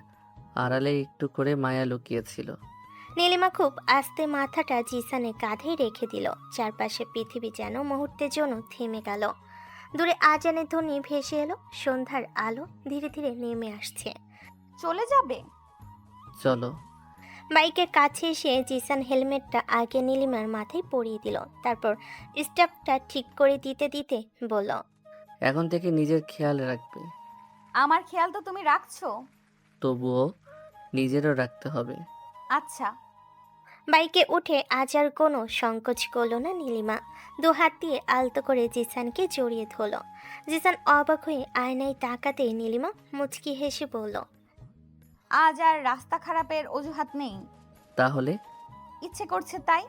আড়ালে একটু করে মায়া লুকিয়েছিল। নীলিমা খুব আস্তে মাথাটা জিসানের কাঁধে রেখে দিল। চারপাশে পৃথিবী যেন মুহূর্তের জন্য থেমে গেল। দূরে আজানের ধ্বনি ভেসে এলো, সন্ধ্যার আলো ধীরে ধীরে নেমে আসছে। চলে যাবে? চলো। বাইকের কাছে এসে জিসান হেলমেটটা আগে নীলিমার মাথায় পরিয়ে দিল, তারপর স্টাফটা ঠিক করে দিতে দিতে বলল, এখন থেকে নিজের খেয়াল রাখবে, আমার খেয়াল তো তুমি রাখছো। তবুও নিজেরও রাখতে হবে। আচ্ছা। বাইকে উঠে আজ আর কোনো সংকোচ করল না নীলিমা। দু হাত দিয়ে আলতো করে জিসানকে জড়িয়ে ধরল। জিসান অবাক হয়ে আয়নায় তাকাতে নীলিমা মুচকি হেসে বলল, আজ আর রাস্তা খারাপের অজুহাত নেই। তাহলে ইচ্ছে করছে তাই।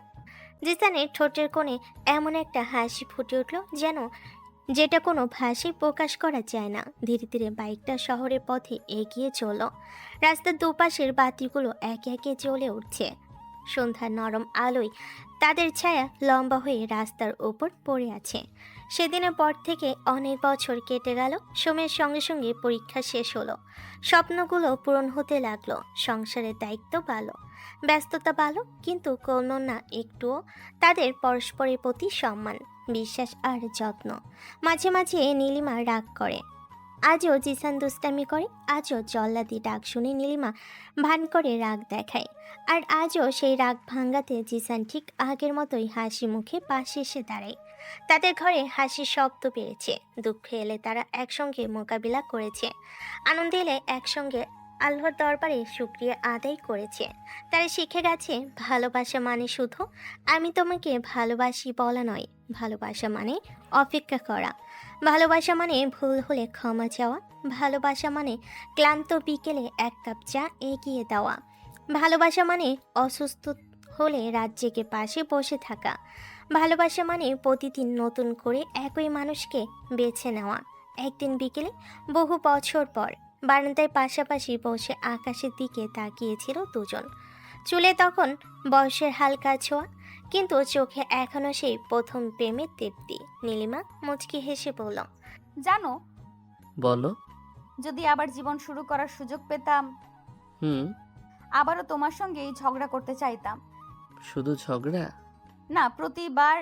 জিসানের ঠোঁটের কোণে এমন একটা হাসি ফুটে উঠল যেটা কোনো ভাষায় প্রকাশ করা যায় না। ধীরে ধীরে বাইকটা শহরের পথে এগিয়ে চলল। রাস্তার দুপাশের বাতিগুলো একে একে জ্বলে উঠছে। সন্ধ্যার নরম আলোয় তাদের ছায়া লম্বা হয়ে রাস্তার উপর পড়ে আছে। সেদিনের পর থেকে অনেক বছর কেটে গেল। সময়ের সঙ্গে সঙ্গে পরীক্ষা শেষ হলো, স্বপ্নগুলো পূরণ হতে লাগলো, সংসারের দায়িত্ব বাড়লো, ব্যস্ততা বাড়লো, কিন্তু কোনো না একটুও তাদের পরস্পরের প্রতি সম্মান, বিশ্বাস আর যত্ন। মাঝে মাঝে নীলিমা রাগ করে, আজও জিসান দুষ্টামি করে, আজও জল্লাদি ডাক শুনে নীলিমা ভান করে রাগ দেখায়। আর আজও সেই রাগ ভাঙ্গাতে জিসান ঠিক আগের মতোই হাসি মুখে পাশে এসে দাঁড়ায়। তাদের ঘরে হাসির শব্দ বেড়েছে, দুঃখ এলে তারা একসঙ্গে মোকাবিলা করেছে, আনন্দ এলে একসঙ্গে আল্লাহর দরবারে শুকরিয়া আদায় করেছে। তারা শিখে গেছে ভালোবাসা মানে শুধু আমি তোমাকে ভালোবাসি বলা নয়, ভালোবাসা মানে অপেক্ষা করা, ভালোবাসা মানে ভুল হলে ক্ষমা চাওয়া, ভালোবাসা মানে ক্লান্ত বিকেলে এক কাপ চা এগিয়ে দেওয়া, ভালোবাসা মানে অসুস্থ হলে রাত জেগে পাশে বসে থাকা, ভালোবাসা মানে প্রতিদিন নতুন করে একই মানুষকে বেছে নেওয়া। একদিন বিকেলে বহু বছর পর বারান্দায় পাশাপাশি বসে আকাশের দিকে তাকিয়েছিল দুজন। চুলে তখন বয়সের হালকা ছোঁয়া, কিন্তু চোখে এখনো সেই প্রথম প্রেমের তৃপ্তি। নীলিমা মুচকি হেসে বলল, জানো, বলো। যদি আবার জীবন শুরু করার সুযোগ পেতাম, হুম। আবারও তোমার সঙ্গেই ঝগড়া করতে চাইতাম। শুধু ঝগড়া? না, প্রতিবার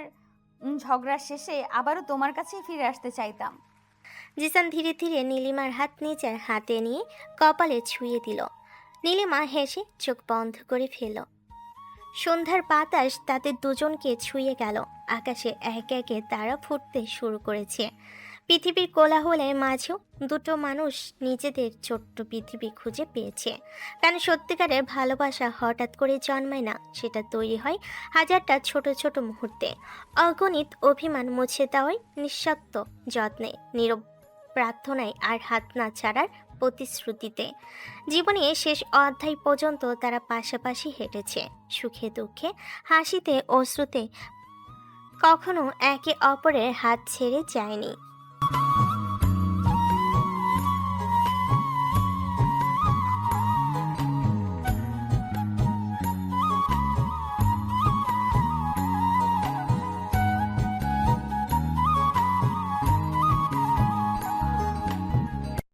ঝগড়ার শেষে আবারও তোমার কাছেই ফিরে আসতে চাইতাম। জিসান ধীরে ধীরে নীলিমার হাত নিজের হাতে নিয়ে কপালে ছুঁয়ে দিল। নীলিমা হেসে চোখ বন্ধ করে ফেল। সন্ধ্যার বাতাস তাদের দুজনকে ছুঁয়ে গেল। আকাশে একে একে তারা ফুটতে শুরু করেছে। পৃথিবীর কোলাহলের মাঝেও দুটো মানুষ নিজেদের ছোট্ট পৃথিবী খুঁজে পেয়েছে। কারণ সত্যিকারের ভালোবাসা হঠাৎ করে জন্মায় না, সেটা তৈরি হয় হাজারটা ছোট ছোট মুহূর্তে, অগণিত অভিমান মুছে দেওয়ায়, নিঃস্বার্থ যত্নে, নীরব প্রার্থনায় আর হাত না ছাড়ার প্রতিশ্রুতিতে। জীবনে শেষ অধ্যায় পর্যন্ত তারা পাশাপাশি হেঁটেছে, সুখে দুঃখে, হাসিতে অশ্রুতে, কখনো একে অপরের হাত ছেড়ে যায়নি।